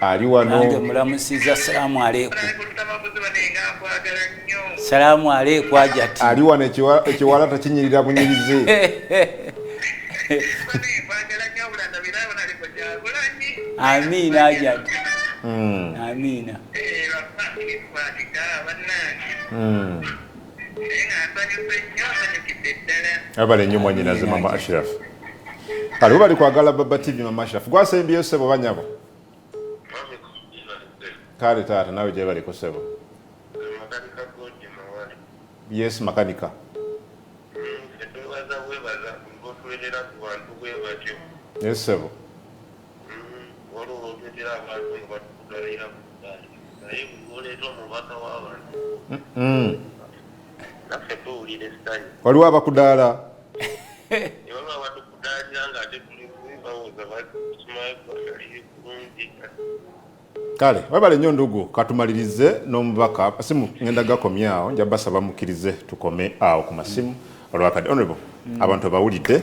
Aliwa no. Nange mulamusiza salamu aleikum. Salamu aleikum ajati. Aliwa ne ekiwala takinyirira bunyirize. Amina ajati. Amina. Abale nnyo mwanyinaze Mama Ashraf. Kale bali kwagala Baba TV Mama Ashraf. Gwasembye sebo banyabo. Kale tata nawe je bali kusebo. Yes makanika. Yes sebo. Waliwo abakudaala. Kale webale nnyo ndugu katumalirize n'omubaka asimu ngenda gakomyawo nja basaba mukkirize tukome awo ku masimu olwakadde. Honorable abantu bawulidde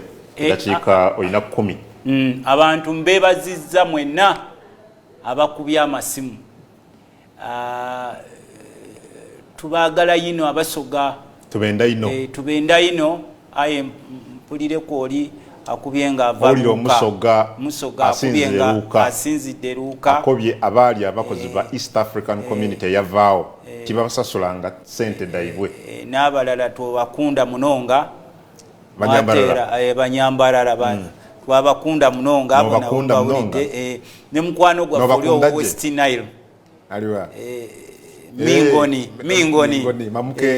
dakiika olina 10. Abantu mbebazizza mwenna abakubya amasimu. Tubaagala yino abasoga. Tubenda ino. Tubenda ino aye mpulire ko oli akubye nga avaluka. Musoga akubye nga asinzidde luka. Akobye abaali abakozi ba East African community yavaawo. Kibasasulanga sente daibwe. N'abalala twabakunda munonga. Banyambalala. Twabakunda munonga abo nabo bawulidde. Ne mukwano gwa Folio West Nile. Aliwa. Mingoni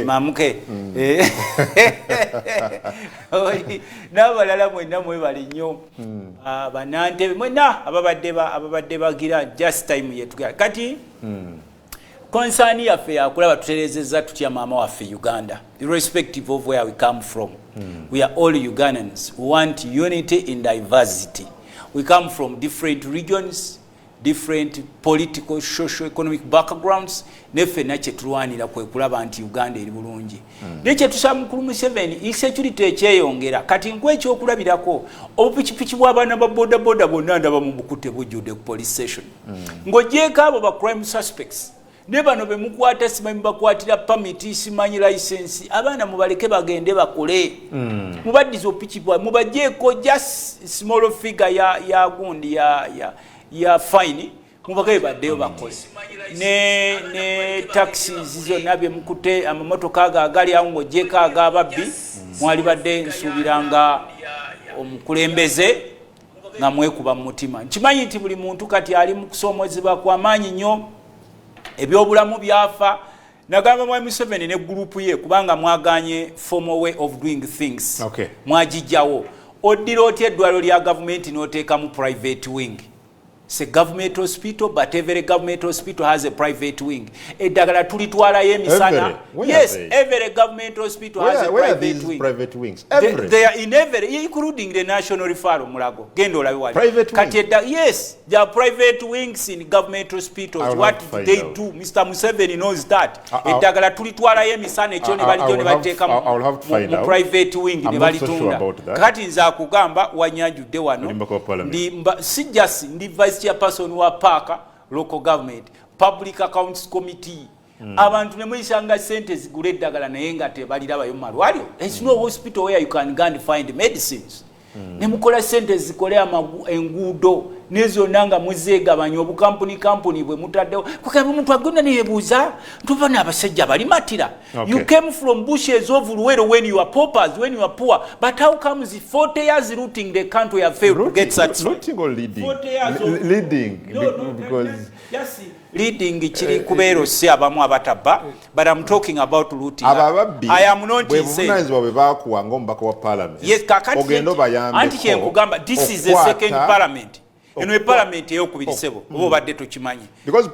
mamuke n'abalala mwenna mwebali nnyo banantebe mwenna ababadde bagira just time yetugala kati konsaani yaffe yakulaba tuterezezza tutya maama waffe Uganda irrespective of where we come from. We are all Ugandans who want unity in diversity. We come from different regions, different political, socio-economic backgrounds. Neffe nakye tulwanira kwe kulaba nti Uganda eri bulungi. Nekye tusaba mukulu Museveni insecurity ekyeyongera kati nkwe ekyokulabirako obupikipiki bw'abaana ba boda boda bonna ndaba mu bukute bujjudde ku police station. Ng'ogyeko abo ba crime suspects ne bano be mukwata simanyi bakwatira permit simanyi license abaana mubaleke bagende bakole. Mubaddiza opiki bwa mubagyeko just small figure ya gundi ya fine mubagaye baddeyo bakole ne taxis zonna bye mukute amamotoka agali awo ng'ogyeko ag'ababbi mwali badde nsuubiranga omukulembeze nga mwekuba mu mutima. Nkimanyi nti buli muntu kati ali mu kusoomozebwa kw'amaanyi nnyo ebyobulamu byafa. Nagamba Mwami Museveni ne gurupu ye kubanga mwaganye formal way of doing things. Mwagijjawo oddira otya eddwaliro lya gavumenti n'oteekamu private wing. It's a government hospital, but every government hospital has a private wing. Eddagala tulitwala yemisana. Yes, every government hospital has a private wing. Private wings? They are in every, including the National Referral Mulago. Private wings? Yes, there are private wings in government hospitals. What they do, Mr. Museveni knows that. Eddagala tulitwala yemisana echone balijo ne bateka mu private wing ne balitunda. Kati nza kugamba wanyajudde wano. Ndi vice chairperson wa Parker local government public accounts committee abantu ne muyisanga sente zigule eddagala naye nga tebalirabayo mu malwaliro. It's no hospital where you can go and find medicines. Ne mukola sente zikole enguudo nezo nanga muzeegabanya obukampuni bwe mutaddewo kukabe omuntu agenda neyebuuza ntuva n'abasajja balimatira. You came from bushes of Luwero when you are paupers, when you are poor, but how comes 40 years looting the country have failed to get satisfied? Looting or leading? 40 years leading. No, because yes, leading chiri kubeero si abamu abataba, but I'm talking about looting. I am not saying yes, kakati anti kugamba this is the second parliament. Eno e parliament eyokubiri obo badde tukimanyi. Because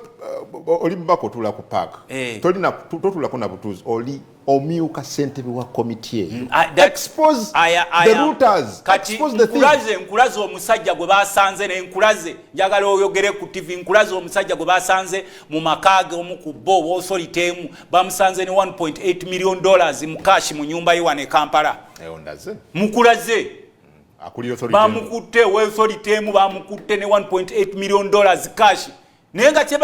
oli mbako tula ku park. Tolina totula kuna butuzi oli omiuka sentebe wa committee. Expose the rooters. Expose the thing. Nkulaze omusajja gwe basanze ne nkulaze njagala oyogere ku TV nkulaze omusajja gwe basanze mu makage omu ku bo solitemu bamusanze ne 1.8 million dollars mu cash mu nyumba yiwane Kampala. Ondaze. Mukulaze bamukutte wesolitemu bamukutte ne 1.8 million dollars cash nenga kye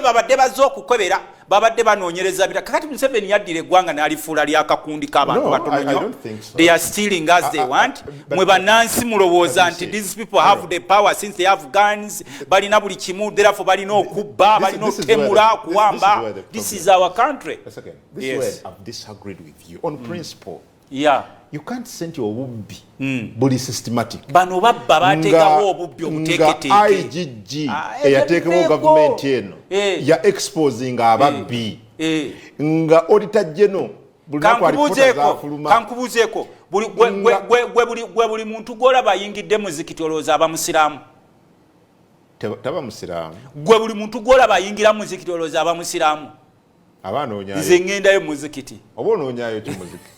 babadde bazokukobera babadde banoonyereza bita kakati Museveni yaddira eggwanga n'alifuula lyakakundi k'abantu batono. They are stealing as they want. Mwe bannansi mulowooza nti these people have the power since they have guns balina buli kimu therefore balina okubba balina otemula kuwamba. This is our country. This is where I've disagreed with you on principle. Yeah. You can't send your obubbi buli systematic. Bano babba bateekawo obubbi obuteeketeeke. IGG eyateekawo government eno ya exposing ababbi. Nga auditor general kankubuzeeko buli muntu gw'olaba ayingidde muzikiti olowooza aba musiraamu. Taba musiraamu. Gwe buli muntu gw'olaba ayingira muzikiti olowooza aba musiraamu. Abaanoonyayo. Nze ŋŋendayo muzikiti. Oba onoonyayo ki muzikiti?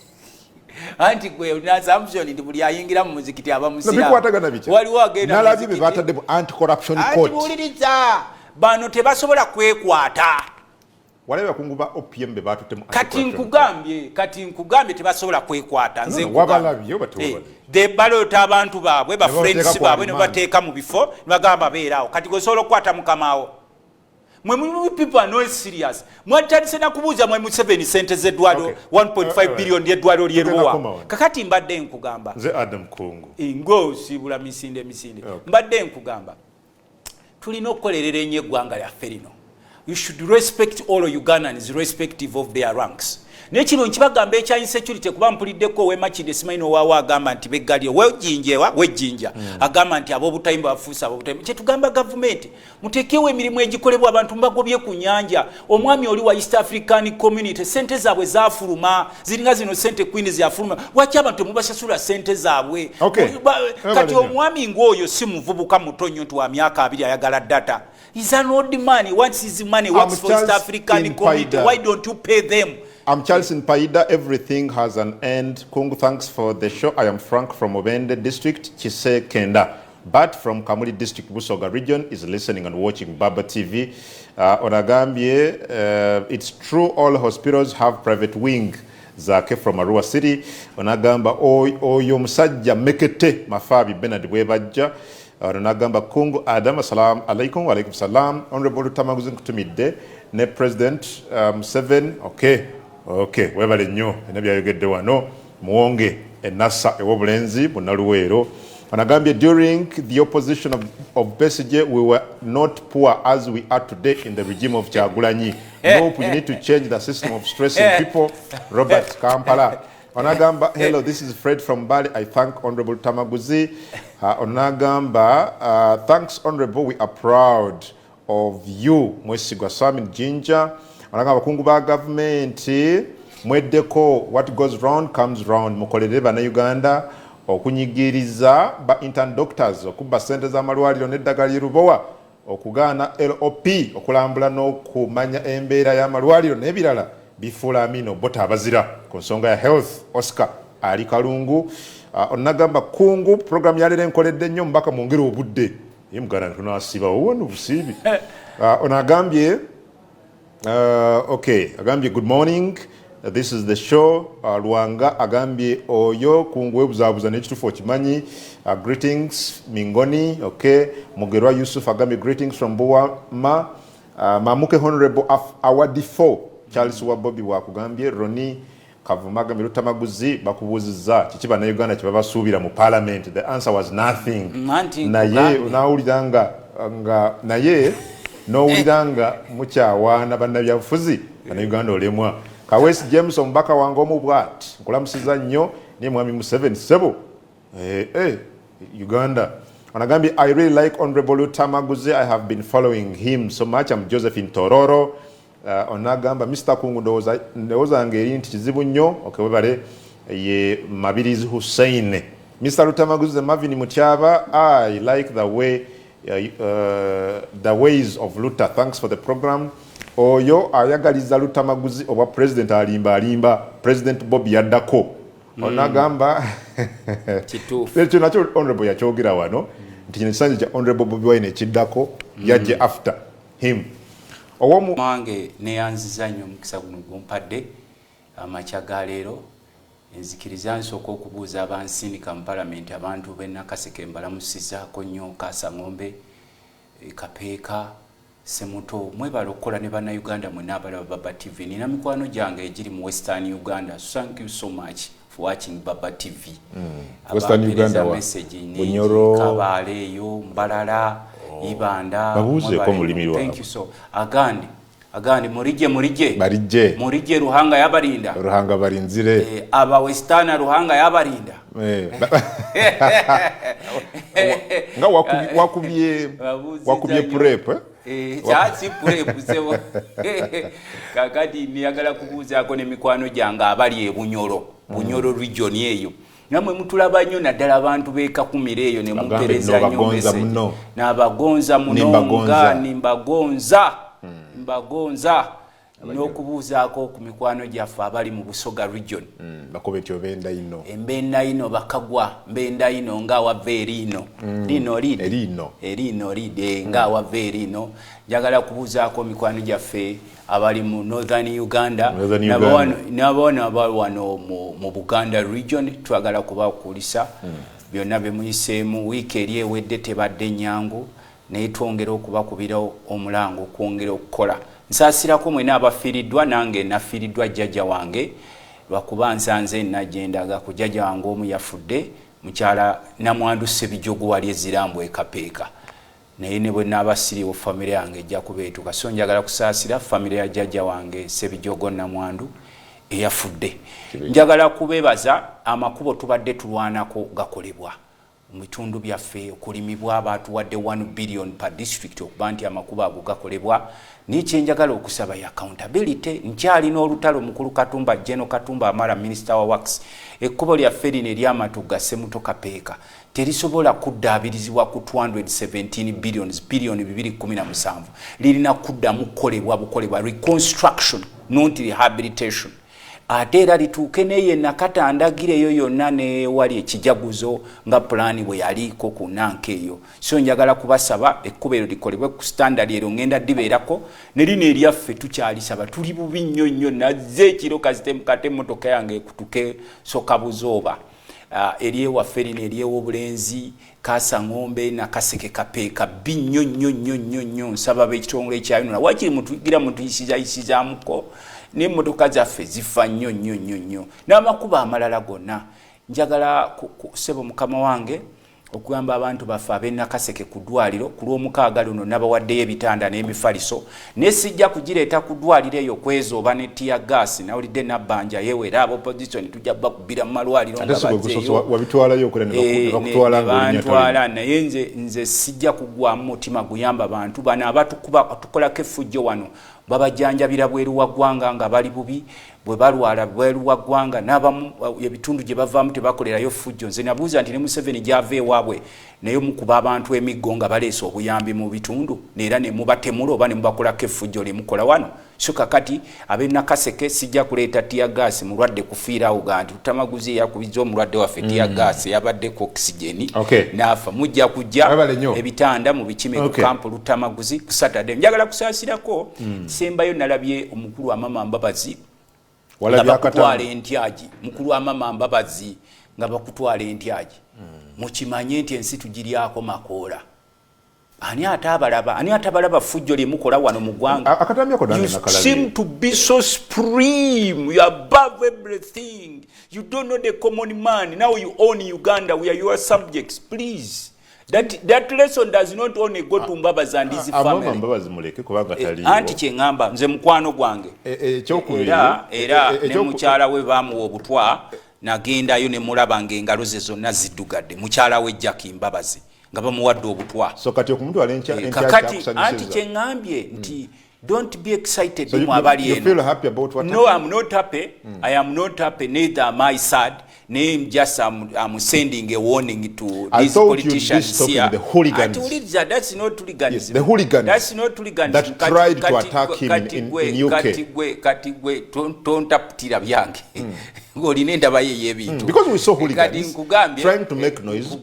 Anti gwe na assumption ndi buli ayingira mu muzikiti aba musira. Bikwatagana bicha. Waliwo agenda. Nalabi be batadde anti corruption court. Anti buliriza bano tebasobola kwekwata. Walabe kunguba OPM be batutemu. Kati nkugambye tebasobola kwekwata. Nze wabalabi yo batewabali. De balota abantu baabwe ba friends baabwe ne bateeka mu bifo ne bagamba beerawo. Kati gwe solo kwata mukamaawo. Mwe people are not serious. Mwatandise na kubuuza mwe Museveni sente z'eddwaliro 1.5 billion y'eddwaliro ly'eruwa. Kakati mbadde nkugamba. Nze Adam Kungu. Ngo sibula misinde. Mbadde nkugamba. Tulina okukolerera ennyo eggwanga lyaffe lino. You should respect all Ugandans irrespective of their ranks. Nekino nkibagamba ekya insecurity kuba mpuliddeko Wemakide Simaino waawa agamba nti beggalio wejjinja agamba nti ab'obutayimba bafuusa ab'obutayimba kye tugamba gavumenti muteekewo emirimu egikolebwa abantu mbagobye ku nnyanja. Omwami oli wa East African Community sente zaabwe zaafuluma ziringa zino sente queen zafuluma lwaki abantu mubasasula sente zaabwe. Kati omwami ng'oyo si muvubuka muto nnyo nti wa myaka 2 ayagala data. He's an old man. He wants his money. Works for East African Community. Why don't you pay them? I'm Charles in Paida. Everything has an end. Kungu, thanks for the show. I am Frank from Obende District, Chise Kenda. But from Kamuli District, Busoga region, is listening and watching Baba TV. Onagambie, it's true all hospitals have private wing. Zake from Arua City. Onagamba, oyo musajja mekete mafabi Benard Webajja. Onagamba Kungu Adam, assalamu alaikum, wa alaikum salam. Honorable Luttamaguzi kutumidde ne President Museveni. Okay, webale nnyo ebyayogedde wano muwonge enassa ew'obulenzi bunnaluweero. Onagambye during the opposition of Besigye we were not poor as we are today in the regime of Kyagulanyi. Nope, you need to change the system of stressing people. Robert Kampala. Onagamba, hello, this is Fred from Bali. I thank Honorable Luttamaguzi. Onagamba, thanks Honorable, we are proud of you. Mwesigwa Swami Jinja. Onagamba kungu ba government mweddeko what goes round comes round. Mukolere bana Uganda okunyigiriza ba intern doctors okubba sente z'amalwaliro n'eddagala ly'Rubowa okugaana LOP okulambula n'okumanya embeera y'amalwaliro n'ebirala bifuula Amino Bota abazira ku nsonga ya health. Oscar Ali Kalungu onagamba kungu program yalera enkoledde nnyo mbaka mwongere obudde ye muganda tunasiba owonu busibi onagambye okay agambye good morning. This is the show. Luanga agambye oyo kungwe buzabuza n'ekitufu okimanyi. Greetings Mingoni. Okay. Mugerwa Yusuf agambye greetings from Buwama. Mamuke Honorable Awadi 4 Charles wa Bobby wakugambye. Roni Kavuma agambye Luttamaguzi bakubuziza kiki bannayuganda kye babasuubira mu parliament. The answer was nothing. Naye unawuliranga naye n'owuliranga mukyawaana bannabyabufuzi bannayuganda olemwa. Kawesi James omubaka wange omubwat nkulamusiza nnyo ne mwami Museveni sebo Uganda. Anagambye I really like Honorable Luttamaguzi. I have been following him so much. I'm Josephine Tororo. Onagamba Mr. Kungu ndowooza ngeri nti kizibu nnyo okay webale ye Mabirizi Hussein. Mr. Luttamaguzi Marvin Mutyaba I like the ways of Lutta. Thanks for the program. Oyo ayagaliza Luttamaguzi oba president alimba President Bobby yaddako. Onagamba kitufu ekyo nakyo Honorable yakyogera wano nti kino kisanja kya Honorable Bobby Wine ekiddako yajje after him. Owomu mange neyanziza nnyo omukisa guno gumpadde amakya leero enzikiriza nsooka okubuuza abansindika mu parliament abantu b'Nakaseke mbalamusizaako nnyo Kasangombe Kapeeka Semuto mwebala okukola ne bannayuganda mwe n'abalaba Baba TV. Nina mikwano gyange egiri mu Western Uganda. Thank you so much for watching Baba TV. Western Uganda wa Bunyoro Kabale eyo Mbalala Ibanda babuze ko mulimi lwa. Thank you so agandi murijje barijje Ruhanga yabalinda Ruhanga barinzire aba Western Ruhanga yabalinda nga wakubye prep Chasi prep sebo kakati niyagala kubuzaako ne mikwano gyange abali e Bunyoro region eyo namwe mutulaba nnyo naddala abantu beekakumira eyo ne mumpereza nnyo n'abagonza muno mbagonza n'okubuuzaako ku mikwano gyaffe abali mu Busoga region bakobetyo embenda ino bakagwa mbenda ino nga wava erino erino lide nga wava erino njagala kubuuzaako mikwano gyaffe abali mu Northern Uganda n'abaana abali wano mu Buganda region twagala kubakulisa byonna bemuyiseemu wiiki eri ewedde tebadde nyangu naye twongera okubakubira omulango okwongera okukola. Nsaasirako mwena abafiiriddwa nange nafiiriddwa jjajja wange lwakuba nsanze nagendaga ku jjajja wange omu yafudde mukyala Namwandu Sebijogo wali ezirambo ekapeeka naye ne bwe naabasiriwo famire yange ejja kubeetuka so njagala kusaasira famire ya jjajja wange Sebijogo Namwandu eyafudde. Njagala kubeebaza amakubo tubadde tulwanako gakolebwa mu bitundu byaffe okulimibwa abantu wadde 1 billion per district okuba nti amakubo ago gakolebwa. Nikyenjagala okusaba ya accountability nkyali n'olutalo mukulu Katumba General Katumba Amara Minister wa Works ekkubo lyaffe lino ery'amatuga Semuto Kapeeka terisobola kuddaabirizibwa ku 217 billions 217 lirina kuddamu kukolebwa reconstruction not rehabilitation. Ate era lituuke neye nakatandagireyo yonna ne wali ekijaguzo nga pulaani bwe yaliko ku nanka eyo. So njagala kubasaba ekkubo eryo likolebwe ku standard ero ngenda dibeerako ne lino eryaffe tukyalisaba tuli bubi nnyo nazze ekiro kazite emmotoka yange ekutuke soka buzooba eryewaffe lino eryew'obulenzi Kasangombe Nakaseke Kapeeka binnyo nsaba b'ekitongole ekyayinona wakiri mutuyigira mutuyisizaamuko n'emmotoka zaffe zifa nnyo n'amakubo amalala gonna. Njagala kusebo mukama wange okugamba abantu baffe ab'Nakaseke ku ddwaliro ku lw'omukaaga luno nabawaddeyo ebitanda n'emifaliso ne sijja kugireeta ku ddwaliro eyo kwezooba ne tiya gaasi nawulidde nabbanja yewe era opposition tujja bakubira mu malwaliro nga naye nze sijja kugwamu mutima guyamba abantu bano abatukolako effujjo wano babajjanjabira bweru wa ggwanga nga bali bubi bwe balwala bweru wa ggwanga n'abamu ebitundu gye bavaamu tebakolerayo fujjo. Nze nabuuza nti ne Museveni gy'ava ewaabwe naye mukuba abantu emiggo nga baleese obuyambi mu bitundu neera ne mubatemula oba ne mubakolako effujjo lye mukola wano. So kakati ab'e Nakaseke sijja kuleeta tiyagaasi mulwadde kufiirawo ga nti Luttamaguzi yakubiza omulwadde waffe tiyagaasi yabaddeko okisigeni n'afa. Mujja kujja ebitanda mu bikime ku kampu Luttamaguzi ku Saturday. Njagala kusaasirako sembayo nalabye omukulu wa Mama Mbabazi nga bakutwala entyaji. Mukulu wa Mama Mbabazi nga bakutwala entyaji. Mukimanye nti ensi tugiryako makoola. Ani atabalaba fujjo lye mukola wano mu ggwanga. You seem to be so supreme. You are above everything. You don't know the common man. Now you own Uganda. We are your subjects. Please. That lesson does not only go to Mbabazi and his family. Mbabazi muleke kubanga taliyo. Anti kyengamba nze mukwano gwange. Era ne mukyala we baamuwa obutwa nagendayo ne mulaba ng'engalo ze zonna ziddugadde. Mukyala we Jackie Mbabazi nga bamuwadde obutwa. So kati omuntu alencha kakati anti kyengambye nti don't be excited. So you feel happy about what No, I'm not happy. I am not happy. Neither am I sad. I'm just I'm sending a warning to these politicians here. The hooligans. That's not hooligans. The hooligans. That's not hooligans. That tried to attack him in UK. Don't taptira byange. Because we saw hooligans trying to make noise.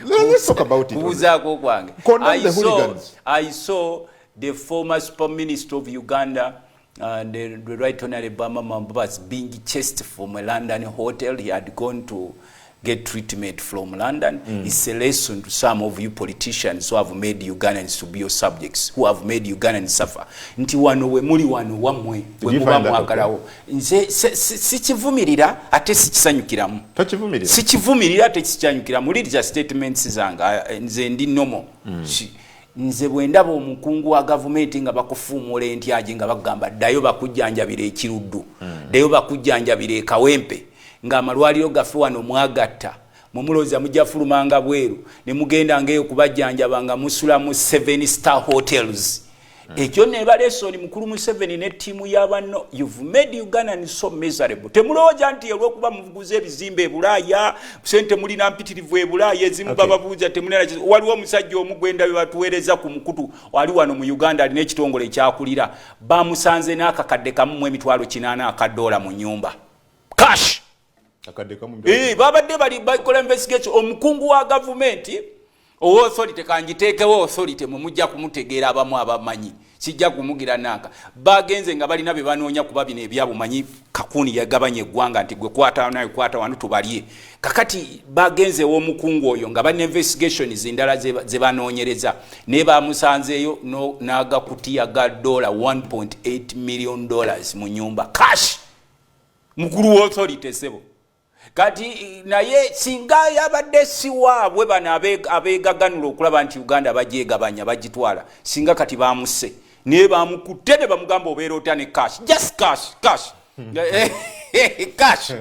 Let's talk about it. I saw the former super minister of Uganda and the Right Honorable Mama Mbabazi being chased from a London hotel. He had gone to get treatment from London. It's a lesson to some of you politicians who have made Ugandans to be your subjects, who have made Ugandans suffer. Nti wano we muli wano wamwe we muba mwagalawo. Nze sikivumirira ate sikisanyukiramu. Tokivumirira. Sikivumirira ate sikisanyukiramu. Muliriza statements zanga nze ndi nomo. Nze bwendaba omukungu wa gavumenti nga bakufuumula entyaji nga bagamba ddayo bakujjanjabira ekiruddu. Ddayo bakujjanjabira ekawempe. Nga amalwaliro gaffe wano mwagatta mumuloza mujja fulumanga bweru ne mugenda ngeyo kubajjanjaba nga musula mu 7-star hotels. Ekyo ne balesoni mukulu mu 7 ne tiimu y'abanno. You've made Uganda so miserable. Temulowooza nti olw'okuba muvuguza ebizimbe e Bulaaya sente mulina mpitirivu e Bulaaya ezimu bababuuza temulina. Waliwo omusajja omu gwenda batuweereza ku mukutu wali wano mu Uganda alina ekitongole ekyakulira bamusanze n'akakadde kamu mu emitwalo 80 $100 mu nyumba cash. Babadde bali bakola investigation. Omukungu wa gavumenti authority kanjiteekewo authority mumujja kumutegeera abamu abamanyi sijja kumugira naka bagenze nga balina be banoonya kuba bino ebyabumanyi kakuni yagabanye eggwanga nti gwe kwata nayo kwata wanu tubalye kakati bagenze w'omukungu oyo nga bali investigation zindala ze banoonyereza ne bamusanzeeyo n'agakutiya ga $1.8 million mu nyumba cash. Mukulu wa authority sebo kati naye singa yabadde siwaabwe bano abeegaganula okulaba nti Uganda bagyegabanya bagitwala singa kati bamuse naye bamukutte ne bamugamba obeera otya ne cash. Just cash. Cash.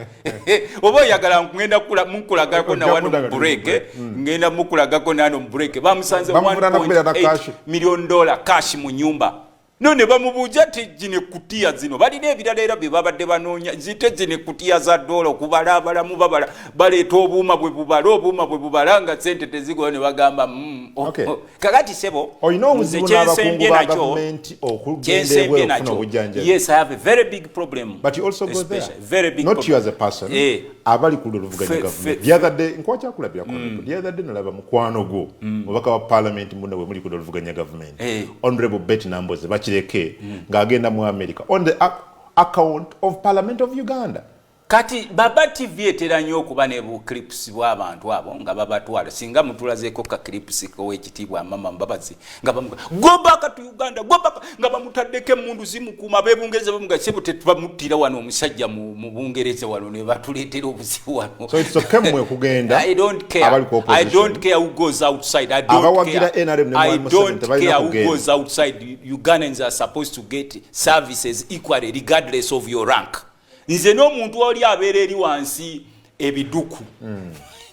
Oba oyagala ngenda mukulagako na wano mu break ngenda mukulagako nano mu break bamusanze $1.8 million cash mu nyumba. None bamubuuza ti gine kutiya zino balina ebirala era bye babadde banoonya zite zine kutiya za dola okubala abalamu babala baleeta obuuma bwe bubala nga sente tezigola ne bagamba kakati sebo obuzibu n'abakungu ba gavumenti okugenda ebweru okufuna obujjanjabi. Yes, I have a very big problem. But you also go there. Very big not problem. you as a person. Abali ku luvuganya gavumenti. The other day nkwachakulabira kono. The other day nalaba mukwano go mubaka wa parliament munda we muli ku luvuganya gavumenti. Honorable Betty Namboze kireke ngagenda mu America on the account of Parliament of Uganda. Kati baba TV etera nnyo okuba ne bu clips bw'abantu abo nga babatwala singa mutulazeeko ka clips ko wekitibwa Mama Mbabazi nga bamuga go back to Uganda go back nga bamutaddeko emundu zimukuma bebungeze bamuga sebo tetubamutira wano omusajja mu bungereze wano ne batuleetera obuzibu wano. So it's okay mwe kugenda. I don't care who goes outside. I don't care who goes outside. Ugandans are supposed to get services equally regardless of your rank. Nze n'omuntu oli abeera eri wansi ebiduku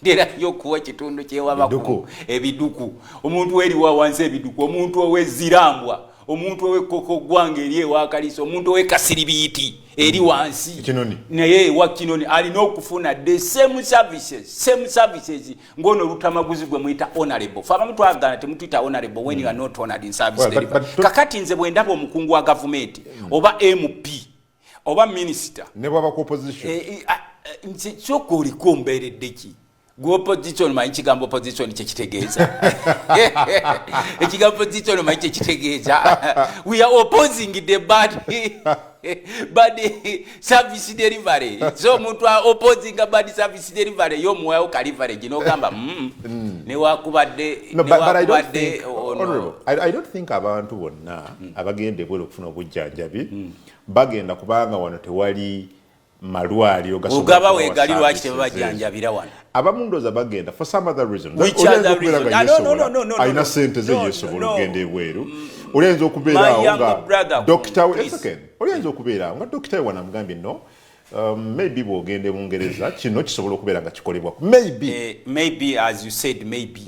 era yokuwa kitundu kyewabako ebiduku omuntu eri wa wansi ebiduku omuntu owezirambwa omuntu owekoko gwange eri ewakaliso omuntu owekasiribiiti eri wansi naye wakinoni alina okufuna the same services ngono Luttamaguzi gwe muyita honorable fa abantu agana temutuyita honorable when you are not honored in service delivery kakati nze bwe ndaba omukungu wa government oba MP oba minister ne baba ku opposition nze kyoko oliko mbeeredde ki gwe opposition manyi kigambo opposition kyekitegeeza ekigambo opposition manyi kyekitegeeza we are opposing the bad service delivery so omuntu opposing a bad service delivery yomuwayo kalivarage n'ogamba newakubadde I don't think abantu bonna abagenda ebweru okufuna obujjanjabi bagenda kubanga wano tewali malwaliro gasobola wegali lwaki tebabajjanjabira wano abamu ndooza bagenda for some other reason alina sente ze yesobola okugenda ebweru olenza okubeerawo nga dokita olenza okubeerawo nga dokita we wanamugambye no maybe bw'ogenda e Bungereza kino kisobola okubeera nga kikolebwa maybe as you said maybe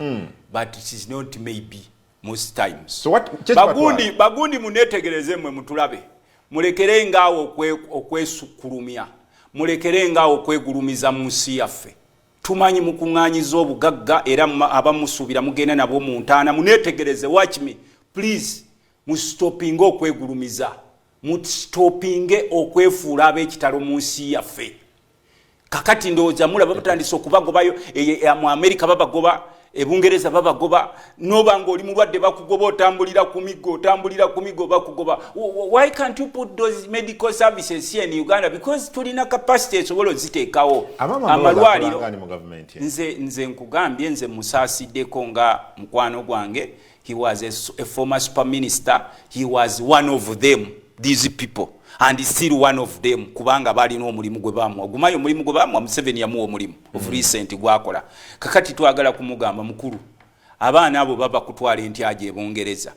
but it is not maybe most times so bagundi munetegereze mwe mutulabe mulekere ngaawo okwesukulumya mulekere ngaawo okwegulumiza mu nsi yaffe tumanyi mukuŋŋaanyiza obugagga era abamusuubira mugenda nabo mu ntaana munetegereze watch me please mustopinge okwegulumiza mustopinge okwefuula ab'ekitalo mu nsi yaffe kakati ndowooza mulaba batandise okubagobayo mu Amerika babagoba ebungereza babagoba noba ng'oli mulwadde bakugoba otambulira ku migo bakugoba why can't you put those medical services here in Uganda because tulina capacity esobola oziteekawo amalwaliro nze nkugambye nze musaasiddeko nga mukwano gwange he was a former super minister he was one of them these people and still one of them kubanga balina omulimu gwe bamwa gumayo omulimu gwe bamwa Museveni yamuwa omulimu of recent gwakola kakati twagala kumugamba mukulu abaana abo baba kutwala entyaje ebungereza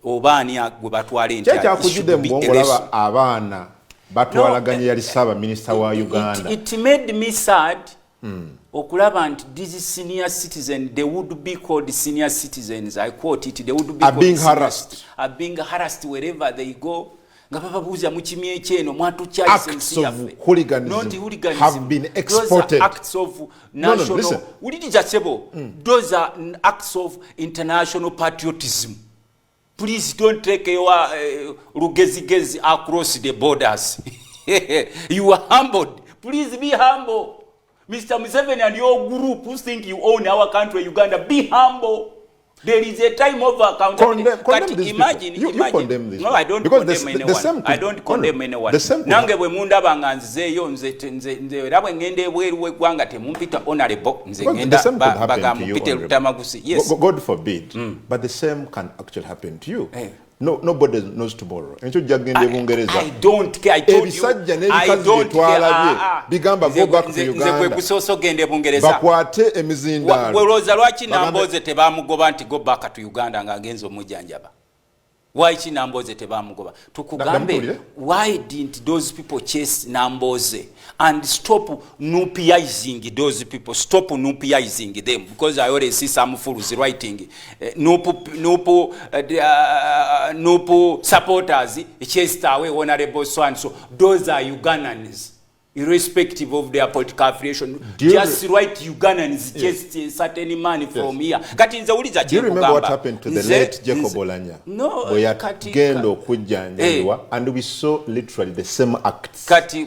obaani gwe batwala entyaje kyakujidde mbongolaba abaana batwalaganye yali saba minister wa Uganda it made me sad okulaba nti these senior citizens they would be called senior citizens I quote it they would be are being harassed wherever they go nga bababuuza mu kimye kyeno acts of hooliganism have been exported acts of national uliriza sebo those are acts of international patriotism please don't take your rugezigezi across the borders you are humbled please be humble Mr. Museveni and your group who think you own our country Uganda be humble. There is a time of accountability. Imagine. Condemn this. No, I don't condemn anyone. I don't condemn anyone. Nange bwe mundaba nga nzeeyo nze rabwe ngende bweru wegwanga temumpita honorable nze ngenda bagampite Luttamaguzi. Yes. God forbid. But the same can actually happen to you. No, nobody knows tomorrow. I don't care. I told you. I don't care. Bigamba go back to Uganda. Bakwate emizindaalo. Weroza lwaki namboze tebamugoba nti go back to Uganda nga agenza omujjanjaba. Why Namboze tebamugoba? Tukugambe, why didn't those people chase Namboze and stop nupiizing those people? Stop nupiizing them, because I already see some fools writing nupu supporters chased away honorable so and so. Those are Ugandans. Irrespective of their political affiliation, just write Ugandans chased certain money from here. Do you remember what happened to the late Jacob Olanya? No, and we saw literally the same acts. Why do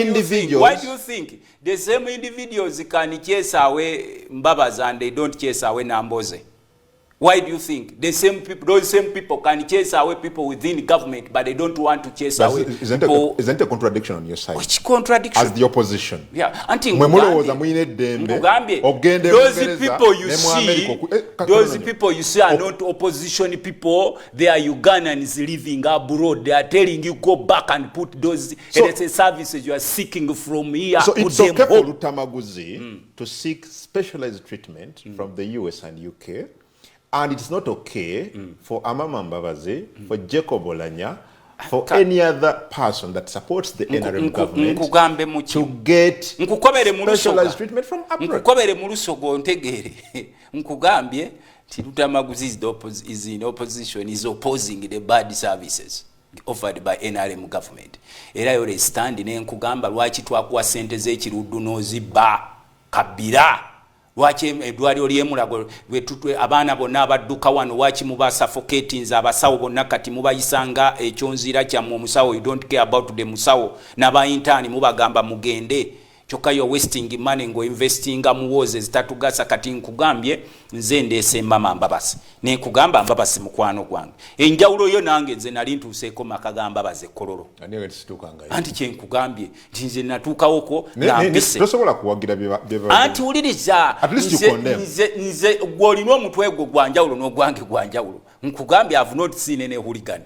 you think the same individuals can chase away Mbabas and they don't chase away Namboze? Why do you think those same people can chase away people within government, but they don't want to chase away people? Isn't a contradiction on your side? Which contradiction? As the opposition. Yeah. Those people you see are not opposition people. They are Ugandans living abroad. They are telling you go back and put those services you are seeking from here. So it's okay for Luttamaguzi to seek specialized treatment from the US and UK. And it's not okay for Amama Mbabazi, for Jacob Olanya, for any other person that supports the NRM government to get specialized treatment from abroad. Nkukobere mu lusogo ntegere. Nkugambye ti Luttamaguzi is in opposition, is opposing the bad services offered by NRM government. Era yole stand ne nkugamba lwaki twakuwa sente z'ekiruddu n'ozibba Kabira. Lwaki eddwaliro ly'Emulago bwetutwe abaana bonna abadduka wano waki muba suffocating abasawo bonna kati mubayisanga ekyonzira kyammwe omusawo, you don't care about the musawo n'aba intern mubagamba mugende kyokka yo wasting money ngo investinga mu woze zitatugasa. Kati nkugambye nze ndeese mama Mbabasi ne nkugamba Mbabasi mukwano gwange enjawulo yo nange nze nali ntuuseeko makagamba baze kololo anti kye nkugambye nti nze natuukawoko nambise tosobola kuwagira bye anti wuliriza nze gw'olina omutwe gwo gwanjawulo n'ogwange gwanjawulo. Nkugambye I have not seen any hooligan.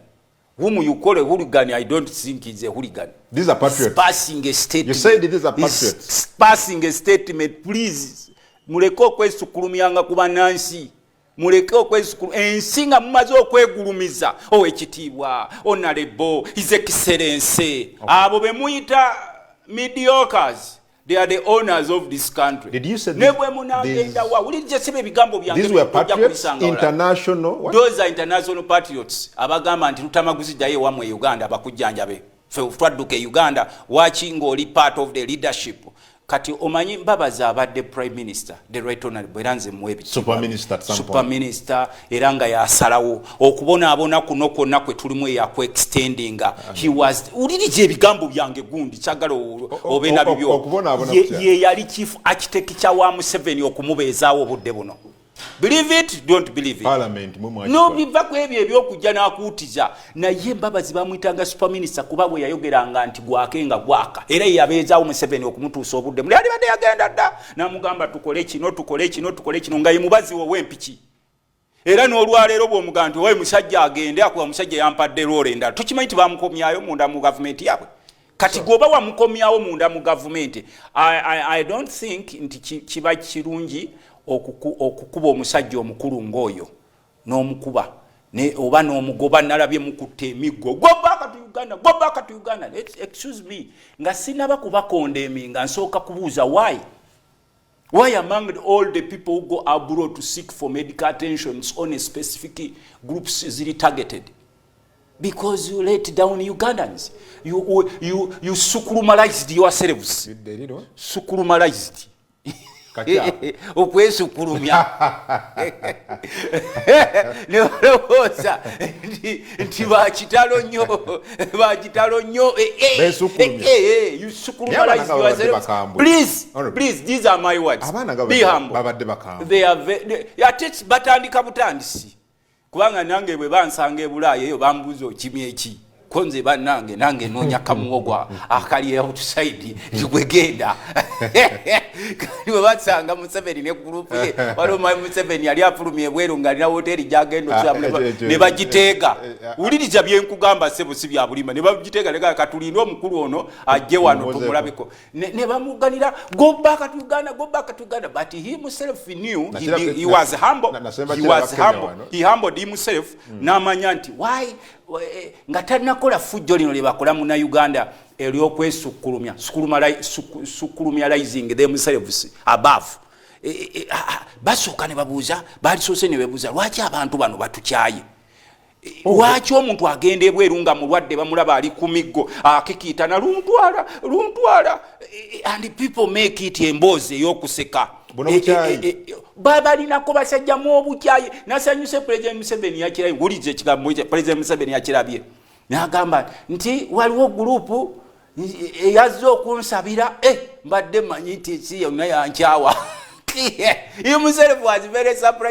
Whom you call a hooligan, I don't think he's a hooligan. These are patriots. Passing a statement. You said these are patriots. Passing a statement, please. Muleke okwesukulumianga kuba Nancy. Muleke ensinga mumaze okwegulumiza. Ekitiibwa, honorable, his excellency. Abo be muyita mediocres. They are the owners of this country. Did you say these were patriots? International? What? Those are international patriots. Abagamba nti Luttamaguzi daye wamwe Uganda bakujjanjabe. Fe twadduke Uganda watching oli part of the leadership. Kati omanyi Mbabazi abadde prime minister, the right honorable Eranze Mwebi. Super minister eranga yasalawo okubonaabona kuno kwonna kwe tulimu extendinga. He was ulirije ebigambo byange gundi kyagala obena bibyo. Ye yali chief architect kya wa Museveni okumubeezaawo obudde buno. Believe it, don't believe it. Parliament no biva ku ebyo ebyokujja n'akuutiza naye Mbabazi bamuyitanga super minister kuba bwe yayogeranga nti gwakenga gwaka era yabeezaawo Museveni okumutuusa obudde muli ali badde yagenda dda n'amugamba tukole kino nga ye mubazi wo w'empiki era n'olwaleero bw'omugamba nti owe musajja agende akuba musajja yampadde loole endala tukimanyi nti bamukomyayo munda mu gavumenti yabwe kati goba wamukomyawo munda mu gavumenti. I don't think nti kiba kirungi okukuba omusajja omukulu ng'oyo n'omukuba ne oba n'omugoba nalabye mukutte emiggo go back to Uganda. Excuse me nga sinaba kubakondeemi nga nsooka kubuuza why among all the people who go abroad to seek for medical attentions on a specific groups ziri targeted? Because you let down Ugandans. You sukrumalized yourselves. Sukrumalized. Okwesukulumya neolowooza nti bakitalo nnyo you sukulumalize yourself. Please, these are my words. Be humble. They are batandika butandisi kubanga nange bwe bansanga ebulaayi eyo bambuuza okimya eki konze banange nange nonya kamuogwa akali outside ndigwegenda kali batsanga Museveni ne group ye walo Museveni yali afulumye bweru ngalina hoteli jagendo ne bagiteega uliriza byenkugamba sebo si bya bulima ne bagiteega leka katulinde omukulu ono ajje wano tumulabeko ne bamuganira go back to Uganda but he himself knew he was humble. He humbled himself n'amanya nti why nga tannakola fujjo lino lye bakola mu Uganda ery'okwesukkulumya sukulumyalizing themselves above. Basooka ne babuuza balisoose ne bebuuza lwaki abantu bano batukyaye lwaki omuntu agenda ebweru nga mulwadde bamulaba ali ku miggo akikiitana luntwala and people make it emboozi ey'okuseka babalinako basajjamu obukyayi nasanyuse President Museveni yakirabye ngulize ekigambo President Museveni yakirabye n'agamba nti waliwo gurupu eyazze okunsabira mbadde manyi nti si yonna yankyawa. He himself was very surprised.